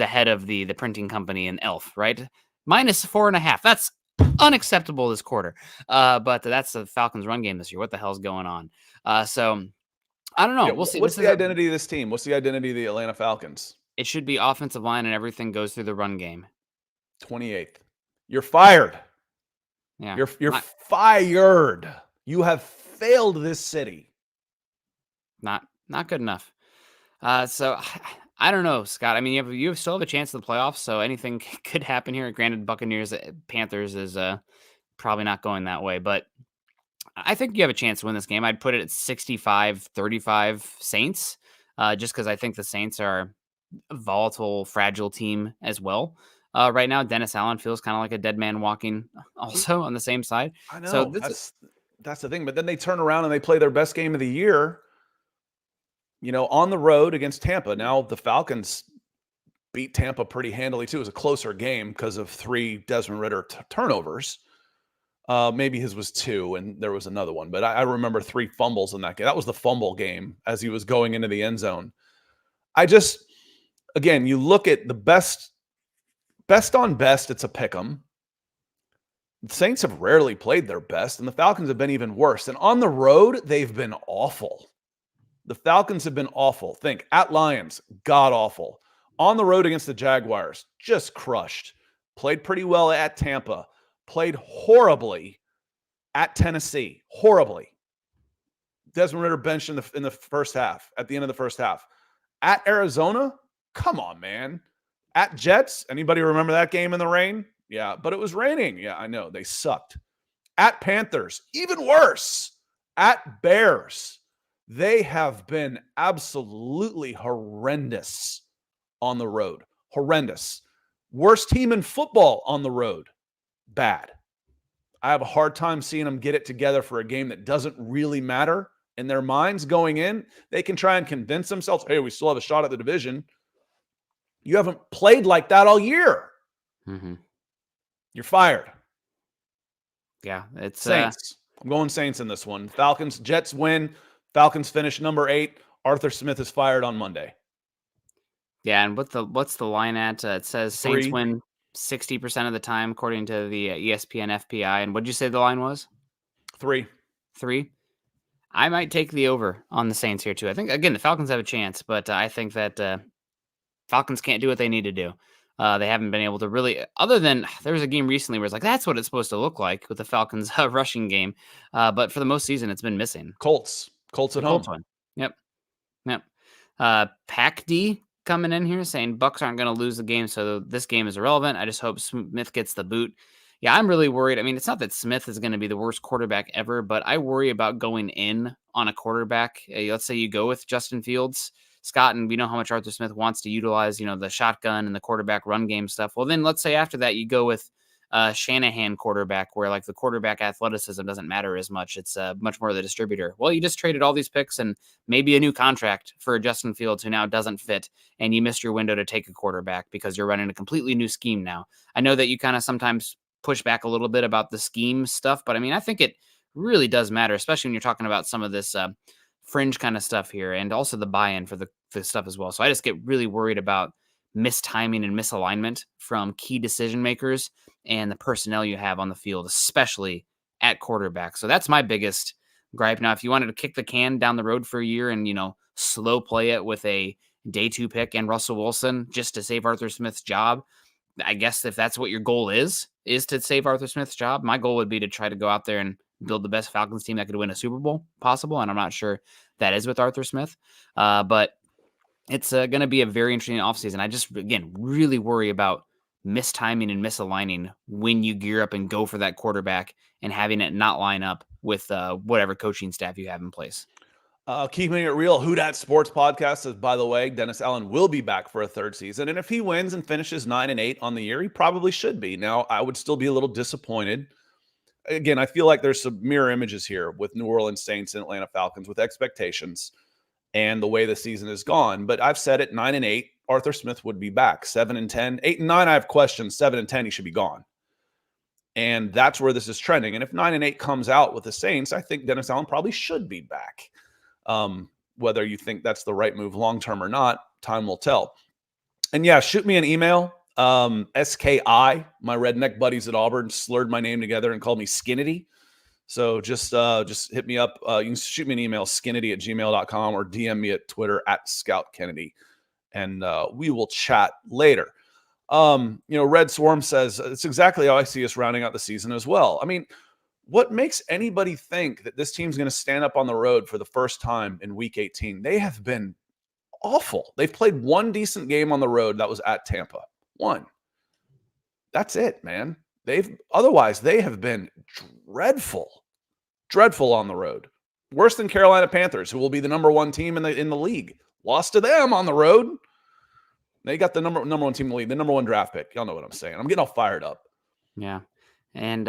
head of the printing company in Elf, right? -4.5. That's unacceptable this quarter. But that's the Falcons run game this year. What the hell's going on? So I don't know. We'll see. What's the identity of this team? What's the identity of the Atlanta Falcons? It should be offensive line and everything goes through the run game. 28th. You're fired. Yeah. You're fired. You have failed this city. Not good enough. So I don't know, Scott. I mean, you still have a chance in the playoffs, so anything could happen here. Granted, Buccaneers Panthers is probably not going that way, but I think you have a chance to win this game. I'd put it at 65-35 Saints, just because I think the Saints are a volatile, fragile team as well. Right now, Dennis Allen feels kind of like a dead man walking also on the same side. I know. So that's the thing. But then they turn around and they play their best game of the year, on the road against Tampa. Now the Falcons beat Tampa pretty handily too. It was a closer game because of 3 Desmond Ridder turnovers. Maybe his was 2 and there was another one, but I remember 3 fumbles in that game. That was the fumble game as he was going into the end zone. Again, you look at the best on best, it's a pick 'em. The Saints have rarely played their best, and the Falcons have been even worse. And on the road, they've been awful. The Falcons have been awful. Think at Lions, god awful. On the road against the Jaguars, just crushed. Played pretty well at Tampa. Played horribly at Tennessee. Horribly. Desmond Ridder benched in the first half, at the end of the first half. At Arizona, come on, man. At Jets, anybody remember that game in the rain? Yeah, but it was raining. Yeah, I know. They sucked. At Panthers, even worse. At Bears, they have been absolutely horrendous on the road. Horrendous. Worst team in football on the road. Bad. I have a hard time seeing them get it together for a game that doesn't really matter. In their minds going in, they can try and convince themselves, hey, we still have a shot at the division. You haven't played like that all year. Mm-hmm. You're fired. Yeah, it's Saints. I'm going Saints in this one. Falcons, Jets win. Falcons finish number 8. Arthur Smith is fired on Monday. Yeah, and what's the line at? It says 3. Saints win 60% of the time, according to the ESPN FPI. And what did you say the line was? 3. I might take the over on the Saints here too. I think again the Falcons have a chance, but I think that Falcons can't do what they need to do. They haven't been able to really, other than there was a game recently where it's like, that's what it's supposed to look like with the Falcons rushing game. But for the most season, it's been missing. Colts at home. One. Yep. Pac D coming in here saying Bucks aren't going to lose the game, so this game is irrelevant. I just hope Smith gets the boot. Yeah, I'm really worried. I mean, it's not that Smith is going to be the worst quarterback ever, but I worry about going in on a quarterback. Let's say you go with Justin Fields, Scott, and we know how much Arthur Smith wants to utilize, the shotgun and the quarterback run game stuff. Well, then let's say after that you go with Shanahan quarterback, where like the quarterback athleticism doesn't matter as much. It's much more the distributor. Well, you just traded all these picks and maybe a new contract for Justin Fields who now doesn't fit, and you missed your window to take a quarterback because you're running a completely new scheme now. I know that you kind of sometimes push back a little bit about the scheme stuff, but I mean, I think it really does matter, especially when you're talking about some of this fringe kind of stuff here, and also the buy-in for the stuff as well. So I just get really worried about mistiming and misalignment from key decision makers and the personnel you have on the field, especially at quarterback. So that's my biggest gripe. Now, if you wanted to kick the can down the road for a year and, slow play it with a day 2 pick and Russell Wilson just to save Arthur Smith's job, I guess if that's what your goal is to save Arthur Smith's job, my goal would be to try to go out there and build the best Falcons team that could win a Super Bowl possible. And I'm not sure that is with Arthur Smith. But it's going to be a very interesting offseason. I just, again, really worry about mistiming and misaligning when you gear up and go for that quarterback and having it not line up with whatever coaching staff you have in place. Keeping it real, Who Dat Sports Podcast says, by the way, Dennis Allen will be back for a third season. And if he wins and finishes 9-8 on the year, he probably should be. Now, I would still be a little disappointed. Again, I feel like there's some mirror images here with New Orleans Saints and Atlanta Falcons with expectations and the way the season has gone. But I've said it, 9-8, Arthur Smith would be back. 7-10, 8-9, I have questions. 7-10, he should be gone. And that's where this is trending. And if 9-8 comes out with the Saints, I think Dennis Allen probably should be back. Whether you think that's the right move long-term or not, time will tell. And yeah, shoot me an email. SKI, my redneck buddies at Auburn slurred my name together and called me Skinnity. So just hit me up. You can shoot me an email, skinnity@gmail.com, or DM me at Twitter @ScoutKennedy. And we will chat later. Red Swarm says, it's exactly how I see us rounding out the season as well. I mean, what makes anybody think that this team's going to stand up on the road for the first time in Week 18? They have been awful. They've played one decent game on the road. That was at Tampa. One. That's it, man. Otherwise, they have been dreadful on the road. Worse than Carolina Panthers, who will be the number one team in the league. Lost to them on the road. They got the number one team in the league, the number one draft pick. Y'all know what I'm saying. I'm getting all fired up. Yeah. And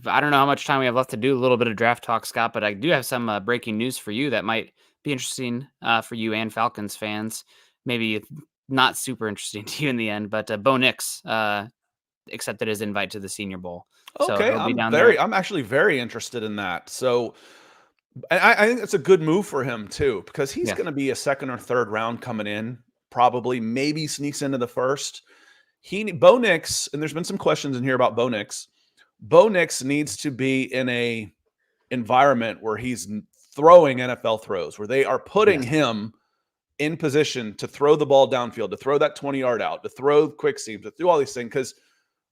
I don't know how much time we have left to do a little bit of draft talk, Scott, but I do have some breaking news for you that might be interesting for you and Falcons fans. Maybe not super interesting to you in the end, but Bo Nix accepted his invite to the Senior Bowl. Okay, so I'm actually very interested in that. So I think it's a good move for him too, because he's going to be a second or third round coming in, probably, maybe sneaks into the first. Bo Nix, and there's been some questions in here about Bo Nix. Bo Nix needs to be in a environment where he's throwing NFL throws, where they are putting him in position to throw the ball downfield, to throw that 20-yard out, to throw quick seams, to do all these things. Because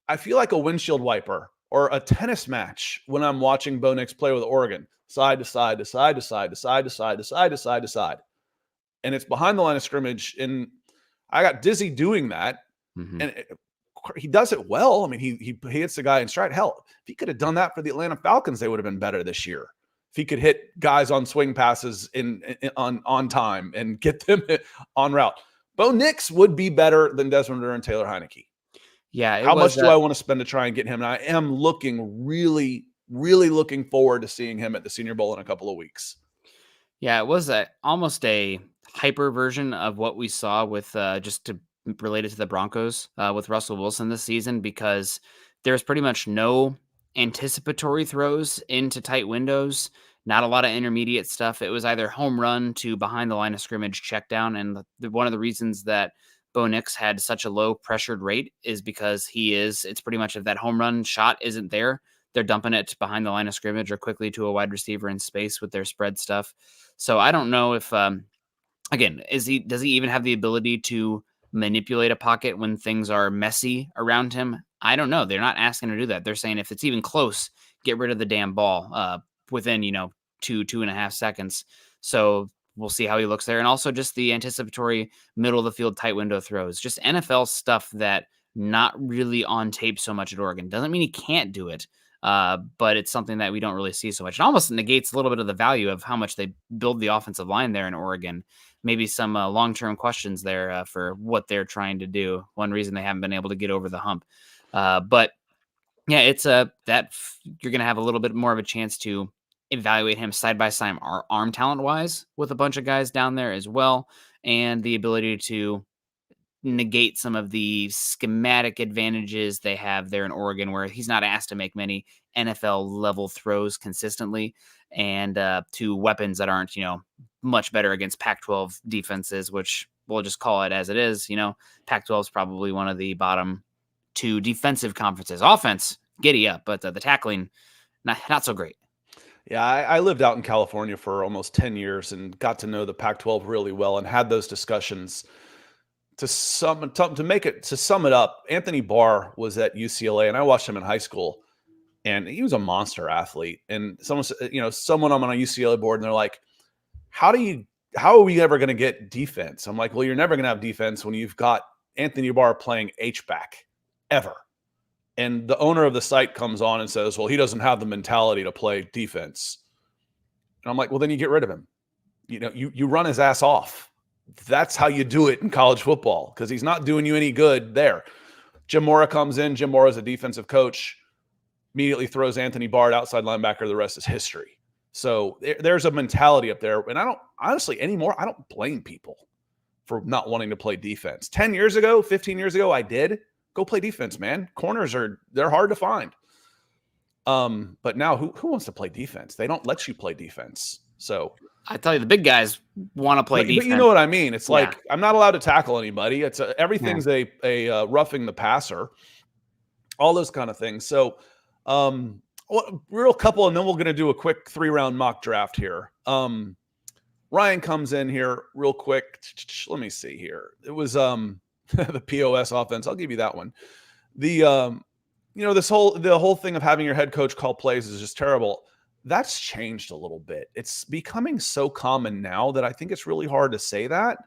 I feel like a windshield wiper or a tennis match when I'm watching Bo Nix play with Oregon, side to side to side to side to side to side to side to side to side, and it's behind the line of scrimmage. And I got dizzy doing that, and he does it well. I mean, he hits the guy in stride. Hell, if he could have done that for the Atlanta Falcons, they would have been better this year. If he could hit guys on swing passes on time and get them on route, Bo Nix would be better than Desmond Ridder and Taylor Heinicke. Yeah. How much do I want to spend to try and get him? And I am really, really looking forward to seeing him at the Senior Bowl in a couple of weeks. Yeah, it was almost a hyper version of what we saw with related to the Broncos with Russell Wilson this season, because there's pretty much no anticipatory throws into tight windows, not a lot of intermediate stuff. It was either home run to behind the line of scrimmage check down. And one of the reasons that Bo Nix had such a low pressured rate is because it's pretty much if that home run shot isn't there, they're dumping it behind the line of scrimmage or quickly to a wide receiver in space with their spread stuff. So I don't know if, again, does he even have the ability to manipulate a pocket when things are messy around him? I don't know. They're not asking him to do that. They're saying if it's even close, get rid of the damn ball within, 2.5 seconds. So we'll see how he looks there. And also just the anticipatory middle of the field tight window throws, just NFL stuff that not really on tape so much at Oregon. Doesn't mean he can't do it, but it's something that we don't really see so much. It almost negates a little bit of the value of how much they build the offensive line there in Oregon. Maybe some long-term questions there for what they're trying to do. One reason they haven't been able to get over the hump. But yeah, it's that you're going to have a little bit more of a chance to evaluate him side by side arm talent wise with a bunch of guys down there as well. And the ability to negate some of the schematic advantages they have there in Oregon, where he's not asked to make many NFL level throws consistently, and to weapons that aren't, much better against Pac-12 defenses, which we'll just call it as it is. Pac-12 is probably one of the bottom two defensive conferences. Offense, giddy up, but the tackling, not so great. Yeah, I lived out in California for almost 10 years and got to know the Pac-12 really well and had those discussions. To sum it up, Anthony Barr was at UCLA, and I watched him in high school, and he was a monster athlete. And someone I'm on a UCLA board, and they're like, how are we ever going to get defense? I'm like, well, you're never going to have defense when you've got Anthony Barr playing H-back. ever. And the owner of the site comes on and says, well, he doesn't have the mentality to play defense. And I'm like, well, then you get rid of him. You run his ass off. That's how you do it in college football, because he's not doing you any good there. Jim Mora comes in. Jim Mora is a defensive coach, immediately throws Anthony Bard outside linebacker. The rest is history. So there's a mentality up there. And I don't, honestly, anymore, I don't blame people for not wanting to play defense. 10 years ago, 15 years ago, I did. Go play defense, man. Corners they're hard to find. But now who wants to play defense? They don't let you play defense. So I tell you, the big guys want to play defense. But you know what I mean? It's like, I'm not allowed to tackle anybody. It's everything's a roughing the passer, all those kind of things. So, real couple, and then we're going to do a quick 3-round mock draft here. Ryan comes in here real quick. Let me see here. It was the POS offense. I'll give you that one. The the whole thing of having your head coach call plays is just terrible. That's changed a little bit. It's becoming so common now that I think it's really hard to say that.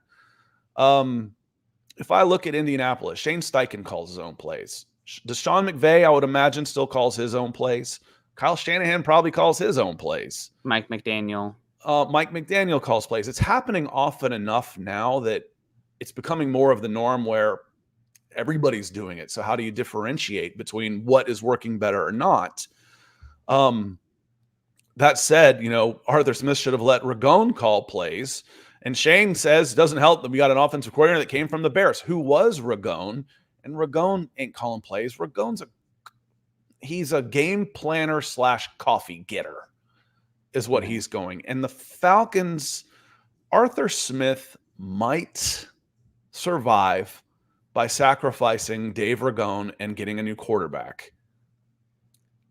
If I look at Indianapolis, Shane Steichen calls his own plays. Deshaun McVay, I would imagine, still calls his own plays. Kyle Shanahan probably calls his own plays. Mike McDaniel calls plays. It's happening often enough now that it's becoming more of the norm where everybody's doing it. So how do you differentiate between what is working better or not? That said, Arthur Smith should have let Ragone call plays. And Shane says, doesn't help that we got an offensive coordinator that came from the Bears. Who was Ragone? And Ragone ain't calling plays. He's a game planner / coffee getter is what he's going. And the Falcons, Arthur Smith might survive by sacrificing Dave Ragone and getting a new quarterback.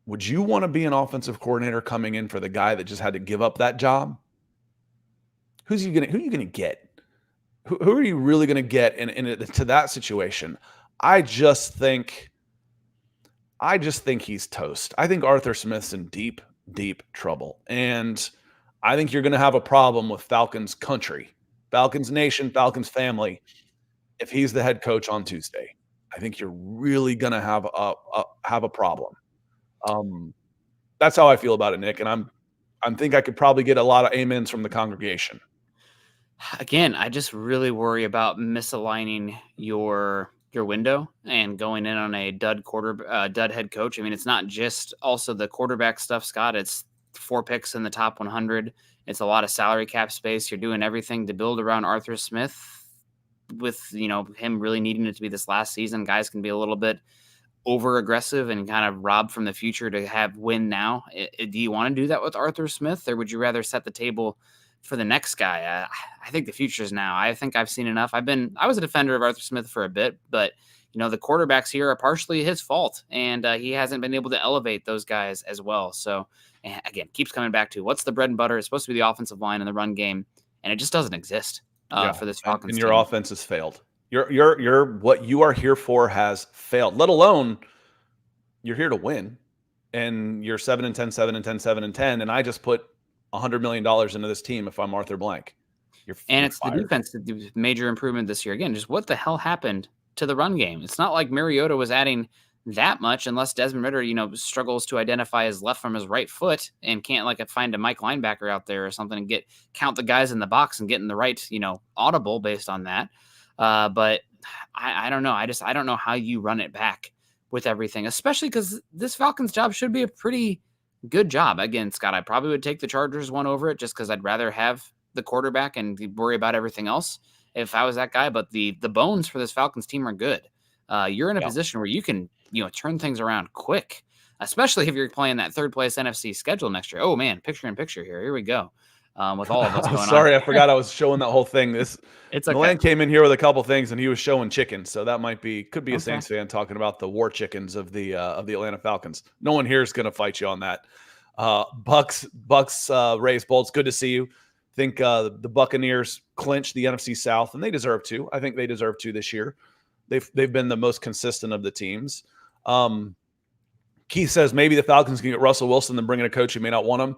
Would you want to be an offensive coordinator coming in for the guy that just had to give up that job? Who are you going to get? Who are you really going to get into that situation? I just think he's toast. I think Arthur Smith's in deep, deep trouble. And I think you're going to have a problem with Falcons country, Falcons nation, Falcons family, if he's the head coach on Tuesday. I think you're really going to have a problem. That's how I feel about it, Nick. And I think I could probably get a lot of amens from the congregation. Again, I just really worry about misaligning your window and going in on a dud head coach. I mean, it's not just also the quarterback stuff, Scott. It's 4 picks in the top 100. It's a lot of salary cap space. You're doing everything to build around Arthur Smith with, him really needing it to be this last season. Guys can be a little bit over aggressive and kind of rob from the future to have win now. Do you want to do that with Arthur Smith, or would you rather set the table for the next guy? I think the future is now. I think I've seen enough. I was a defender of Arthur Smith for a bit, but the quarterbacks here are partially his fault, and he hasn't been able to elevate those guys as well. So again, keeps coming back to what's the bread and butter. It's supposed to be the offensive line and the run game, and it just doesn't exist for this Falcons and your team. Offense has failed. You're what you are here for has failed, let alone you're here to win, and you're 7-10, 7-10, 7-10. And I just put $100 million into this team. If I'm Arthur Blank, it's fired. The defense, the major improvement this year. Again, just what the hell happened to the run game? It's not like Mariota was adding that much, unless Desmond Ridder, struggles to identify his left from his right foot and can't find a Mike linebacker out there or something and count the guys in the box and get in the right, audible based on that. But I don't know. I don't know how you run it back with everything, especially because this Falcons job should be a pretty good job. Again, Scott, I probably would take the Chargers one over it just because I'd rather have the quarterback and worry about everything else if I was that guy. But the bones for this Falcons team are good. You're in a position where you can, turn things around quick, especially if you're playing that third place NFC schedule next year. Oh man, picture in picture here. Here we go. With all of us going on. Sorry, I forgot I was showing that whole thing. It's okay. Milan came in here with a couple things, and he was showing chickens. So that could be a Saints fan talking about the war chickens of the Atlanta Falcons. No one here is going to fight you on that. Bucks, Rays, Bolts. Good to see you. Think the Buccaneers clinched the NFC South, and they deserve to. I think they deserve to this year. They've been the most consistent of the teams. Keith says maybe the Falcons can get Russell Wilson and bring in a coach who may not want him.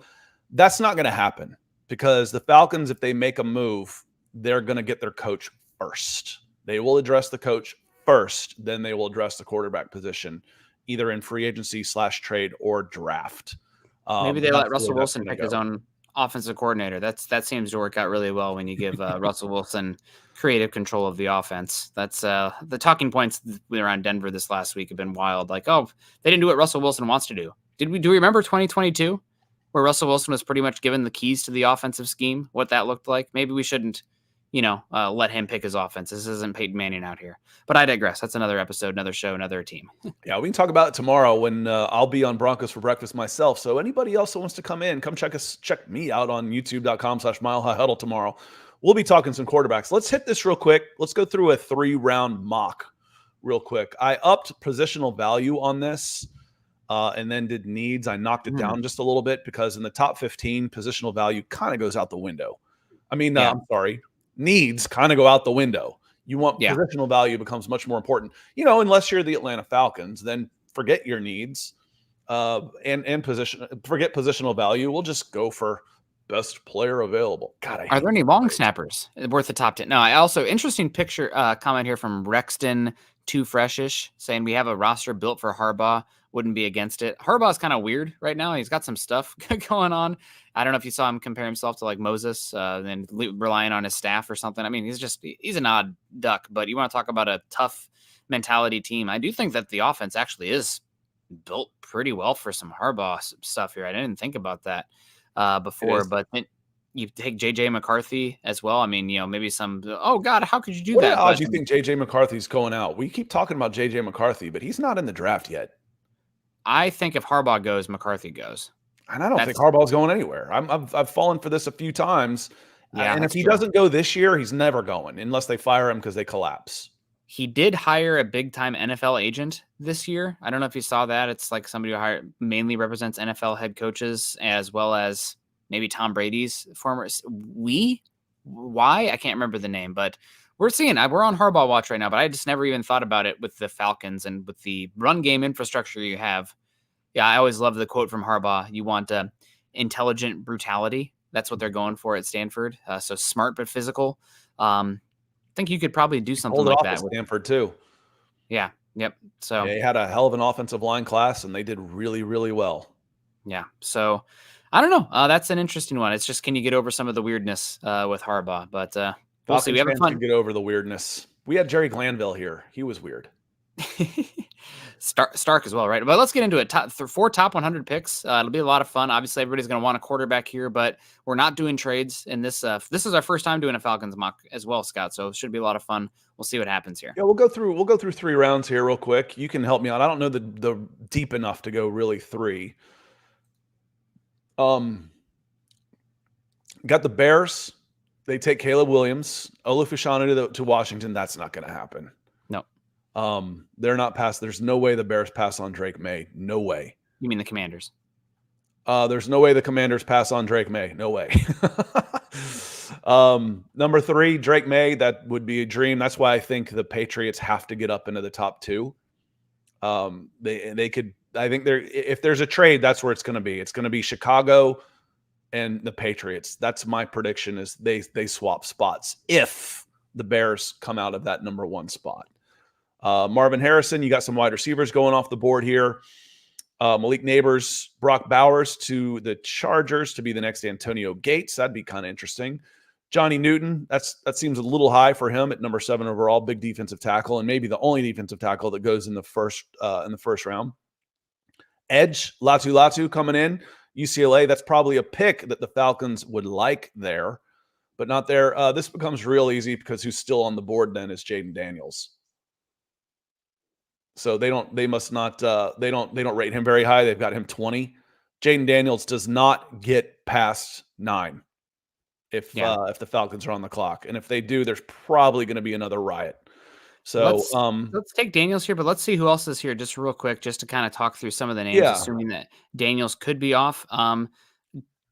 That's not going to happen. Because the Falcons, if they make a move, they're going to get their coach first. They will address the coach first, then they will address the quarterback position, either in free agency / trade or draft. Maybe they let Russell Wilson pick pick his own offensive coordinator. That seems to work out really well when you give Russell Wilson creative control of the offense. That's the talking points around Denver this last week have been wild. Like, oh, they didn't do what Russell Wilson wants to do. Do we remember 2022 where Russell Wilson was pretty much given the keys to the offensive scheme? What that looked like? Maybe we shouldn't, let him pick his offense. This isn't Peyton Manning out here. But I digress. That's another episode, another show, another team. Yeah, we can talk about it tomorrow when I'll be on Broncos for breakfast myself. So anybody else that wants to come in, come check me out on youtube.com/milehighhuddle tomorrow. We'll be talking some quarterbacks. Let's hit this real quick. Let's go through a 3-round mock real quick. I upped positional value on this and then did needs. I knocked it down just a little bit because in the top 15, positional value kind of goes out the window. I'm sorry. Needs kind of go out the window. You want positional value becomes much more important. Unless you're the Atlanta Falcons, then forget your needs and position. Forget positional value. We'll just go for best player available. God, are there any long snappers worth the top 10? No, I also interesting picture comment here from Rexton Too Freshish saying we have a roster built for Harbaugh. Wouldn't be against it. Harbaugh's kind of weird right now. He's got some stuff going on. I don't know if you saw him compare himself to like Moses and relying on his staff or something. I mean, he's an odd duck, but you want to talk about a tough mentality team. I do think that the offense actually is built pretty well for some Harbaugh stuff here. I didn't think about that before, but you take JJ McCarthy as well. I mean, maybe oh God, how could you do that? How do you think JJ McCarthy's going out? We keep talking about JJ McCarthy, but he's not in the draft yet. I think if Harbaugh goes, McCarthy goes. And I don't think Harbaugh's going anywhere. I've fallen for this a few times. Yeah, and if he doesn't go this year, he's never going unless they fire him because they collapse. He did hire a big-time NFL agent this year. I don't know if you saw that. It's like somebody who mainly represents NFL head coaches as well as maybe Tom Brady's former. Why? I can't remember the name, but we're on Harbaugh watch right now, but I just never even thought about it with the Falcons and with the run game infrastructure you have. Yeah, I always love the quote from Harbaugh. You want intelligent brutality. That's what they're going for at Stanford. So smart but physical. I think you could probably do something like that with Stanford too. Yeah. Yep. So they had a hell of an offensive line class, and they did really, really well. Yeah. So I don't know. That's an interesting one. It's just, can you get over some of the weirdness with Harbaugh? But we'll see. We have fun. Get over the weirdness. We had Jerry Glanville here. He was weird. Stark as well, right? But let's get into it. 4 top 100 picks. It'll be a lot of fun. Obviously, everybody's going to want a quarterback here, but we're not doing trades in this. This is our first time doing a Falcons mock as well, Scott. So it should be a lot of fun. We'll see what happens here. Yeah, we'll go through 3 rounds here real quick. You can help me out. I don't know the deep enough to go really 3. Got the Bears. They take Caleb Williams, Olufashanu to Washington. That's not going to happen. No. They're not pass. There's no way the Bears pass on Drake May. No way. You mean the Commanders? There's no way the Commanders pass on Drake May. No way. Number 3, Drake May. That would be a dream. That's why I think the Patriots have to get up into the top 2. They could. I think if there's a trade, that's where it's going to be. It's going to be Chicago and the Patriots. That's my prediction. Is they swap spots if the Bears come out of that number 1 spot. Marvin Harrison, you got some wide receivers going off the board here. Malik Neighbors, Brock Bowers to the Chargers to be the next Antonio Gates. That'd be kind of interesting. Johnny Newton, that seems a little high for him at number 7 overall, big defensive tackle, and maybe the only defensive tackle that goes in the first round. Edge, Latu coming in. UCLA, that's probably a pick that the Falcons would like there, but not there. This becomes real easy because who's still on the board then is Jaden Daniels. So they don't rate him very high. They've got him 20. Jaden Daniels does not get past 9 if the Falcons are on the clock. And if they do, there's probably going to be another riot. So let's take Daniels here, but let's see who else is here just real quick, just to kind of talk through some of the names, assuming that Daniels could be off.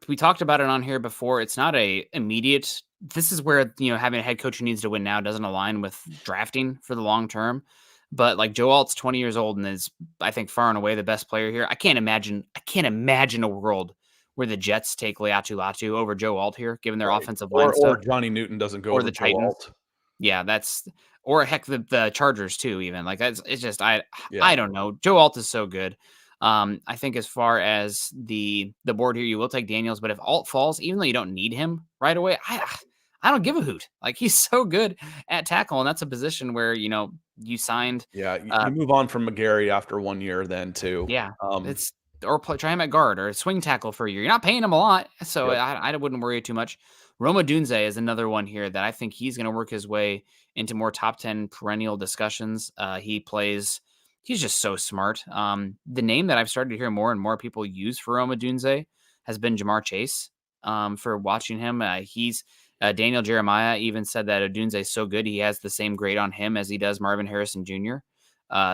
We talked about it on here before. It's not a immediate. This is where, having a head coach who needs to win now doesn't align with drafting for the long term. But like Joe Alt's 20 years old and is, I think, far and away the best player here. I can't imagine a world where the Jets take Latu over Joe Alt here, given their offensive line stuff. Or Johnny Newton doesn't go or over the Joe Titans. Alt. Yeah, that's or heck, the Chargers too. Even like it's just I Yeah. don't know. Joe Alt is so good. I think as far as the board here, you will take Daniels, but if Alt falls, even though you don't need him right away, I don't give a hoot. Like he's so good at tackle, and that's a position where you signed. Yeah, you move on from McGarry after 1 year then too. Yeah, it's or try him at guard or swing tackle for a year. You're not paying him a lot, so Yep. I wouldn't worry too much. Roma Dunze is another one here that I think he's going to work his way into more top 10 perennial discussions. He's just so smart. The name that I've started to hear more and more people use for Roma Dunze has been Jamar Chase. For watching him, Daniel Jeremiah even said that Odunze is so good he has the same grade on him as he does Marvin Harrison Jr.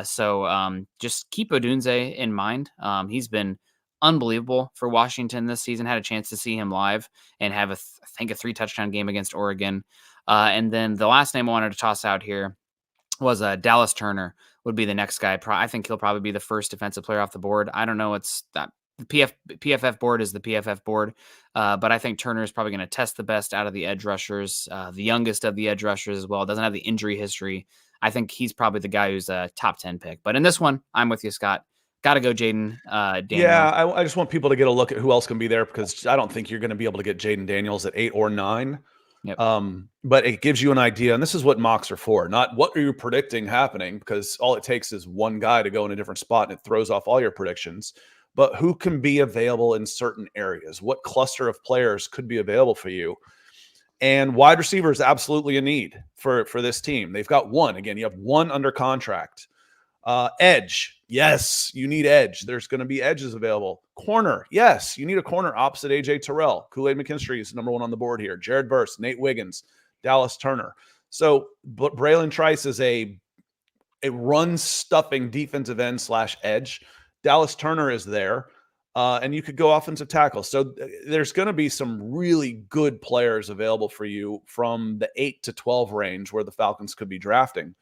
So just keep Odunze in mind. He's been unbelievable for Washington this season. Had a chance to see him live and have I think a 3 touchdown game against Oregon. And then the last name I wanted to toss out here was Dallas Turner would be the next guy. I think he'll probably be the first defensive player off the board. I don't know. It's that the PFF board is the PFF board, but I think Turner is probably going to test the best out of the edge rushers, the youngest of the edge rushers as well. Doesn't have the injury history. I think he's probably the guy who's a top 10 pick. But in this one, I'm with you, Scott. Got to go Jaden Daniels. Yeah, I just want people to get a look at who else can be there because I don't think you're going to be able to get Jaden Daniels at 8 or 9. Yep. But it gives you an idea, and this is what mocks are for, not what are you predicting happening, because all it takes is one guy to go in a different spot and it throws off all your predictions. But who can be available in certain areas? What cluster of players could be available for you? And wide receiver is absolutely a need for this team. They've got one. Again, you have one under contract. Edge. Yes, you need edge. There's going to be edges available. Corner. Yes, you need a corner opposite A.J. Terrell. Kool-Aid McKinstry is number 1 on the board here. Jared Verse, Nate Wiggins, Dallas Turner. So Braylon Trice is a run-stuffing defensive end / edge. Dallas Turner is there. And you could go offensive tackle. So there's going to be some really good players available for you from the 8 to 12 range where the Falcons could be drafting.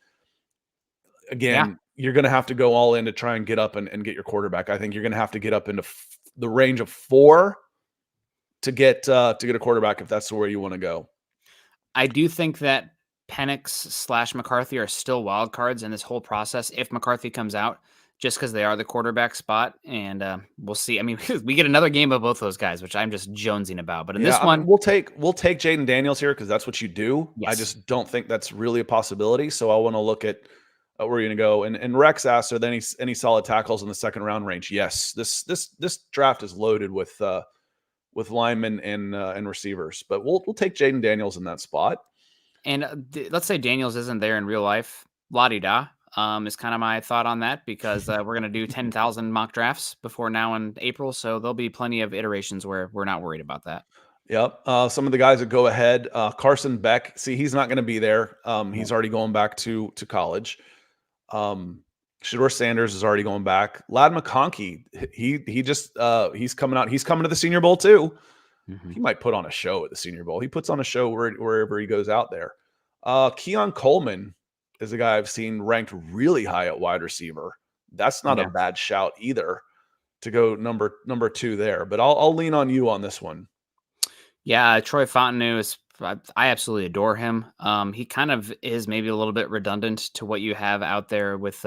Again, you're going to have to go all in to try and get up and get your quarterback. I think you're going to have to get up into the range of 4 to get a quarterback if that's where you want to go. I do think that Penix / McCarthy are still wild cards in this whole process if McCarthy comes out, just because they are the quarterback spot. And we'll see. I mean, we get another game of both those guys, which I'm just jonesing about. But in this one, we'll take Jaden Daniels here because that's what you do. Yes. I just don't think that's really a possibility. So I want to look at where you're going to go. And Rex asked, are there any solid tackles in the second round range? Yes. This draft is loaded with linemen and receivers. But we'll take Jaden Daniels in that spot. And let's say Daniels isn't there in real life. La-di-da is kind of my thought on that because we're going to do 10,000 mock drafts before now in April. So there'll be plenty of iterations where we're not worried about that. Yep. Some of the guys that go ahead, Carson Beck, see, he's not going to be there. He's already going back to college. Shedeur Sanders is already going back. Ladd McConkey, he's coming out. He's coming to the Senior Bowl too. Mm-hmm. He might put on a show at the Senior Bowl. He puts on a show wherever he goes out there. Keon Coleman is a guy I've seen ranked really high at wide receiver. That's not a bad shout either to go number 2 there. But I'll lean on you on this one. Yeah, Troy Fontenot is. I absolutely adore him. He kind of is maybe a little bit redundant to what you have out there with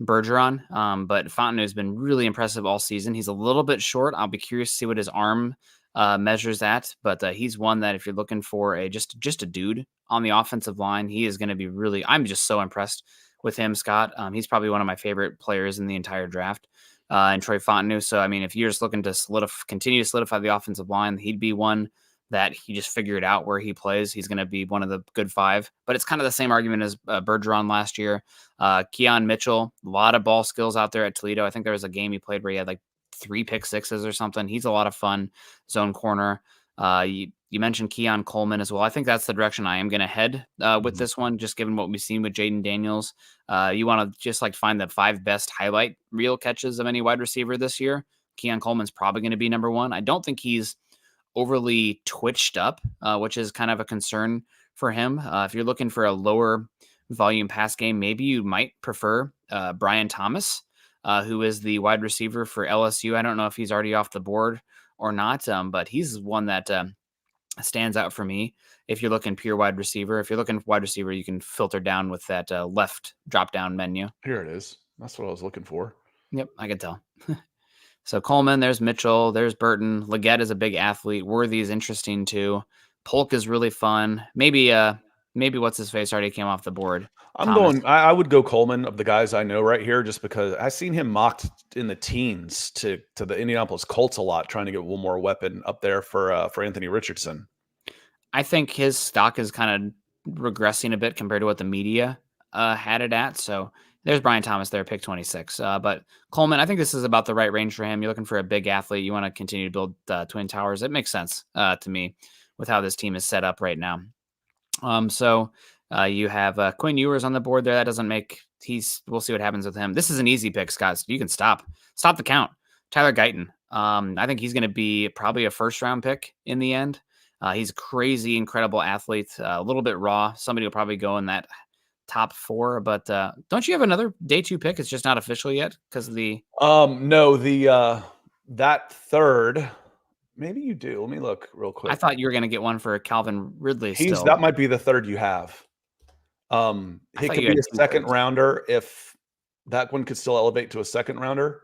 Bergeron, but Fontenot has been really impressive all season. He's a little bit short. I'll be curious to see what his arm measures at, but he's one that if you're looking for just a dude on the offensive line, he is going to be really. I'm just so impressed with him, Scott. He's probably one of my favorite players in the entire draft. And Troy Fontenot. So I mean, if you're just looking to continue to solidify the offensive line, he'd be one that he just figured out where he plays. He's going to be one of the good 5, but it's kind of the same argument as Bergeron last year. Keon Mitchell, a lot of ball skills out there at Toledo. I think there was a game he played where he had like 3 pick sixes or something. He's a lot of fun zone corner. You mentioned Keon Coleman as well. I think that's the direction I am going to head with this one, just given what we've seen with Jaden Daniels. You want to just like find the 5 best highlight reel catches of any wide receiver this year. Keon Coleman's probably going to be number 1. I don't think he's overly twitched up, which is kind of a concern for him. If you're looking for a lower volume pass game, maybe you might prefer Brian Thomas, who is the wide receiver for LSU. I don't know if he's already off the board or not, but he's one that stands out for me. if you're looking pure wide receiver. If you're looking wide receiver, you can filter down with that left drop down menu. Here it is. That's what I was looking for. Yep, I can tell. So Coleman, there's Mitchell, there's Burton. Leggett is a big athlete. Worthy is interesting too. Polk is really fun. Maybe what's his face already came off the board. I would go Coleman of the guys I know right here, just because I've seen him mocked in the teens to the Indianapolis Colts a lot, trying to get one more weapon up there for Anthony Richardson. I think his stock is kind of regressing a bit compared to what the media had it at. So there's Brian Thomas there, pick 26. But Coleman, I think this is about the right range for him. You're looking for a big athlete. You want to continue to build Twin Towers. It makes sense to me with how this team is set up right now. So you have Quinn Ewers on the board there. That doesn't make we'll see what happens with him. This is an easy pick, Scott. So you can stop the count. Tyler Guyton. I think he's going to be probably a first round pick in the end. He's a crazy, incredible athlete, a little bit raw. Somebody will probably go in that top 4, but don't you have another day 2 pick? It's just not official yet because of the that third. Maybe you do. Let me look real quick. I thought you were going to get one for Calvin Ridley. That might be the third you have. He could be a second rounder if that one could still elevate to a second rounder.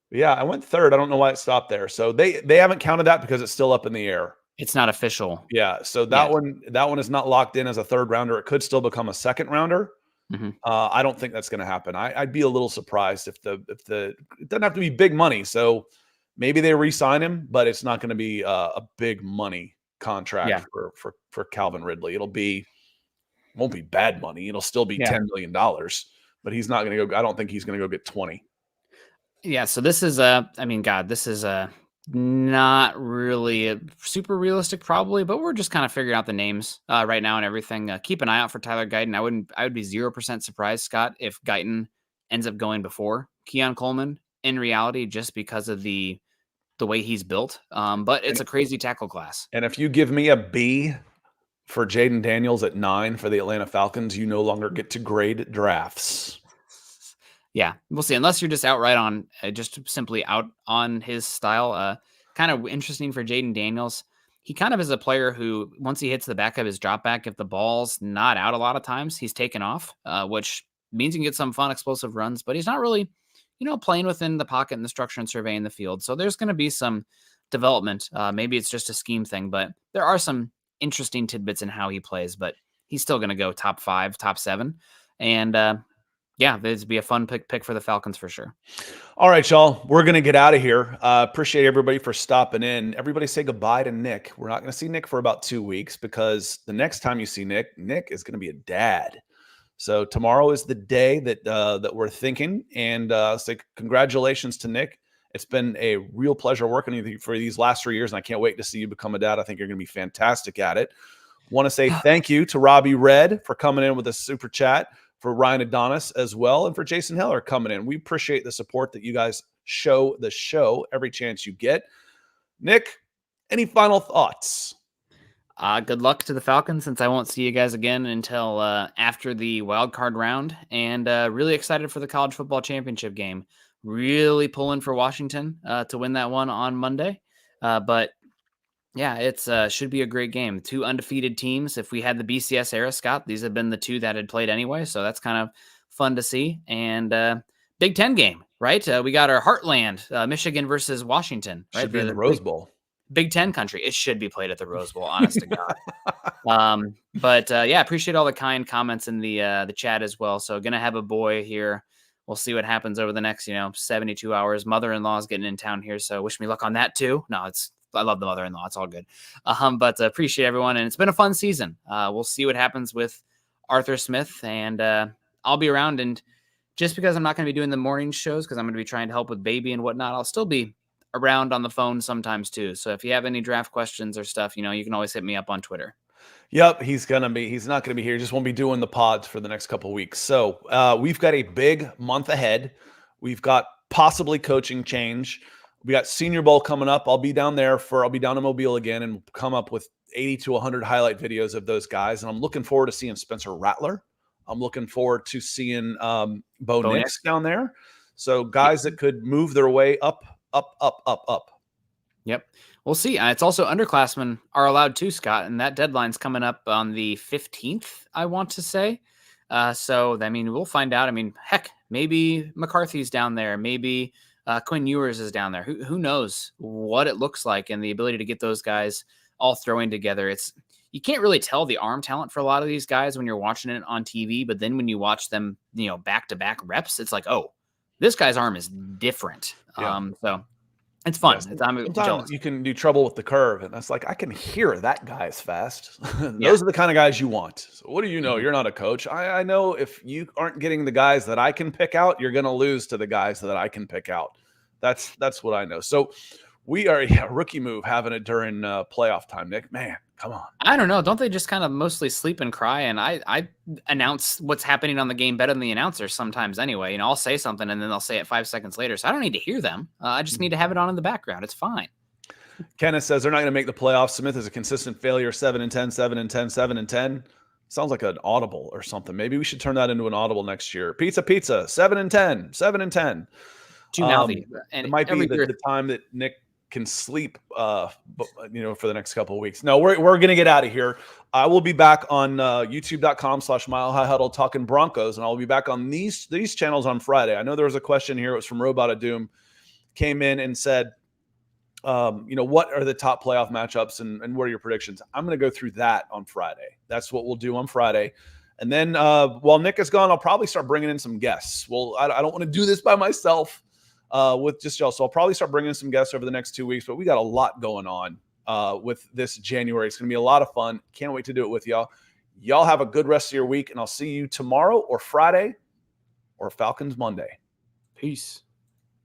But yeah, I went third. I don't know why it stopped there. So they haven't counted that because it's still up in the air. It's not official. Yeah. So that one is not locked in as a third rounder. It could still become a second rounder. Mm-hmm. I don't think that's going to happen. I'd be a little surprised if it doesn't have to be big money. So maybe they re-sign him, but it's not going to be a big money contract for Calvin Ridley. Won't be bad money. It'll still be $10 million, but he's not going to go. I don't think he's going to go get 20. Yeah. So this is this is not really super realistic probably, but we're just kind of figuring out the names right now and everything. Keep an eye out for Tyler Guyton. I would be 0% surprised, Scott, if Guyton ends up going before Keon Coleman in reality, just because of the way he's built. But it's a crazy tackle class. And if you give me a B for Jaden Daniels at 9 for the Atlanta Falcons, you no longer get to grade drafts. Yeah, we'll see. Unless you're just outright on just simply out on his style. Kind of interesting for Jaden Daniels. He kind of is a player who, once he hits the back of his drop back, if the ball's not out a lot of times, he's taken off, which means you can get some fun, explosive runs, but he's not really, playing within the pocket and the structure and surveying the field. So there's going to be some development. Maybe it's just a scheme thing, but there are some interesting tidbits in how he plays, but he's still going to go top 5, top 7. And, this would be a fun pick for the Falcons for sure. All right, y'all. We're going to get out of here. Appreciate everybody for stopping in. Everybody say goodbye to Nick. We're not going to see Nick for about 2 weeks because the next time you see Nick is going to be a dad. So tomorrow is the day that we're thinking. And say congratulations to Nick. It's been a real pleasure working with you for these last 3 years, and I can't wait to see you become a dad. I think you're going to be fantastic at it. Want to say thank you to Robbie Red for coming in with a super chat, for Ryan Adonis as well, and for Jason Heller coming in. We appreciate the support that you guys show the show every chance you get. Nick, any final thoughts? Good luck to the Falcons, since I won't see you guys again until after the wild card round, and really excited for the college football championship game. Really pulling for Washington to win that one on Monday. But yeah, it's should be a great game. 2 undefeated teams. If we had the BCS era, Scott, these have been the 2 that had played anyway. So that's kind of fun to see. And Big Ten game, right? We got our Heartland, Michigan versus Washington. Right? Should be in the Rose Bowl. Big Ten country. It should be played at the Rose Bowl, honest to God. But appreciate all the kind comments in the chat as well. So gonna have a boy here. We'll see what happens over the next 72 hours. Mother-in-law is getting in town here, so wish me luck on that too. No, I love the mother-in-law. It's all good. But appreciate everyone. And it's been a fun season. We'll see what happens with Arthur Smith, and I'll be around. And just because I'm not going to be doing the morning shows, because I'm going to be trying to help with baby and whatnot, I'll still be around on the phone sometimes too. So if you have any draft questions or stuff, you can always hit me up on Twitter. Yep. He's not going to be here. He just won't be doing the pods for the next couple of weeks. So we've got a big month ahead. We've got possibly coaching change. We got Senior Bowl coming up. I'll be down in Mobile again and come up with 80 to 100 highlight videos of those guys. And I'm looking forward to seeing Spencer Rattler. I'm looking forward to seeing Bo Nix down there. So guys that could move their way up. Yep. We'll see. It's also underclassmen are allowed too, Scott, and that deadline's coming up on the 15th, I want to say. So, I mean, we'll find out. I mean, heck, maybe McCarthy's down there. Maybe Quinn Ewers is down there. Who knows what it looks like, and the ability to get those guys all throwing together. You can't really tell the arm talent for a lot of these guys when you're watching it on TV, but then when you watch them, back-to-back reps, it's like, oh, this guy's arm is different. Yeah. So it's fun. Yes. I'm jealous. You can do trouble with the curve, and that's like, I can hear that guy is fast. Those are the kind of guys you want. So what do you know? You're not a coach. I know if you aren't getting the guys that I can pick out, you're going to lose to the guys that I can pick out. That's what I know. So we are rookie move having it during playoff time, Nick. Man, come on. I don't know. Don't they just kind of mostly sleep and cry? And I announce what's happening on the game better than the announcers sometimes anyway. I'll say something and then they'll say it 5 seconds later. So I don't need to hear them. I just need to have it on in the background. It's fine. Kenneth says they're not going to make the playoffs. Smith is a consistent failure. 7-10, 7-10, 7-10. Sounds like an audible or something. Maybe we should turn that into an audible next year. Pizza, 7-10, 7-10. Too mouthy. And it might be the time that Nick can sleep, for the next couple of weeks. No, we're going to get out of here. I will be back on youtube.com/Mile High Huddle talking Broncos, and I'll be back on these channels on Friday. I know there was a question here. It was from Robot of Doom. Came in and said, what are the top playoff matchups and what are your predictions? I'm going to go through that on Friday. That's what we'll do on Friday. And then while Nick is gone, I'll probably start bringing in some guests. Well, I don't want to do this by myself. With just y'all. So I'll probably start bringing in some guests over the next 2 weeks, but we got a lot going on with this January. It's going to be a lot of fun. Can't wait to do it with y'all. Y'all have a good rest of your week, and I'll see you tomorrow or Friday or Falcons Monday. Peace.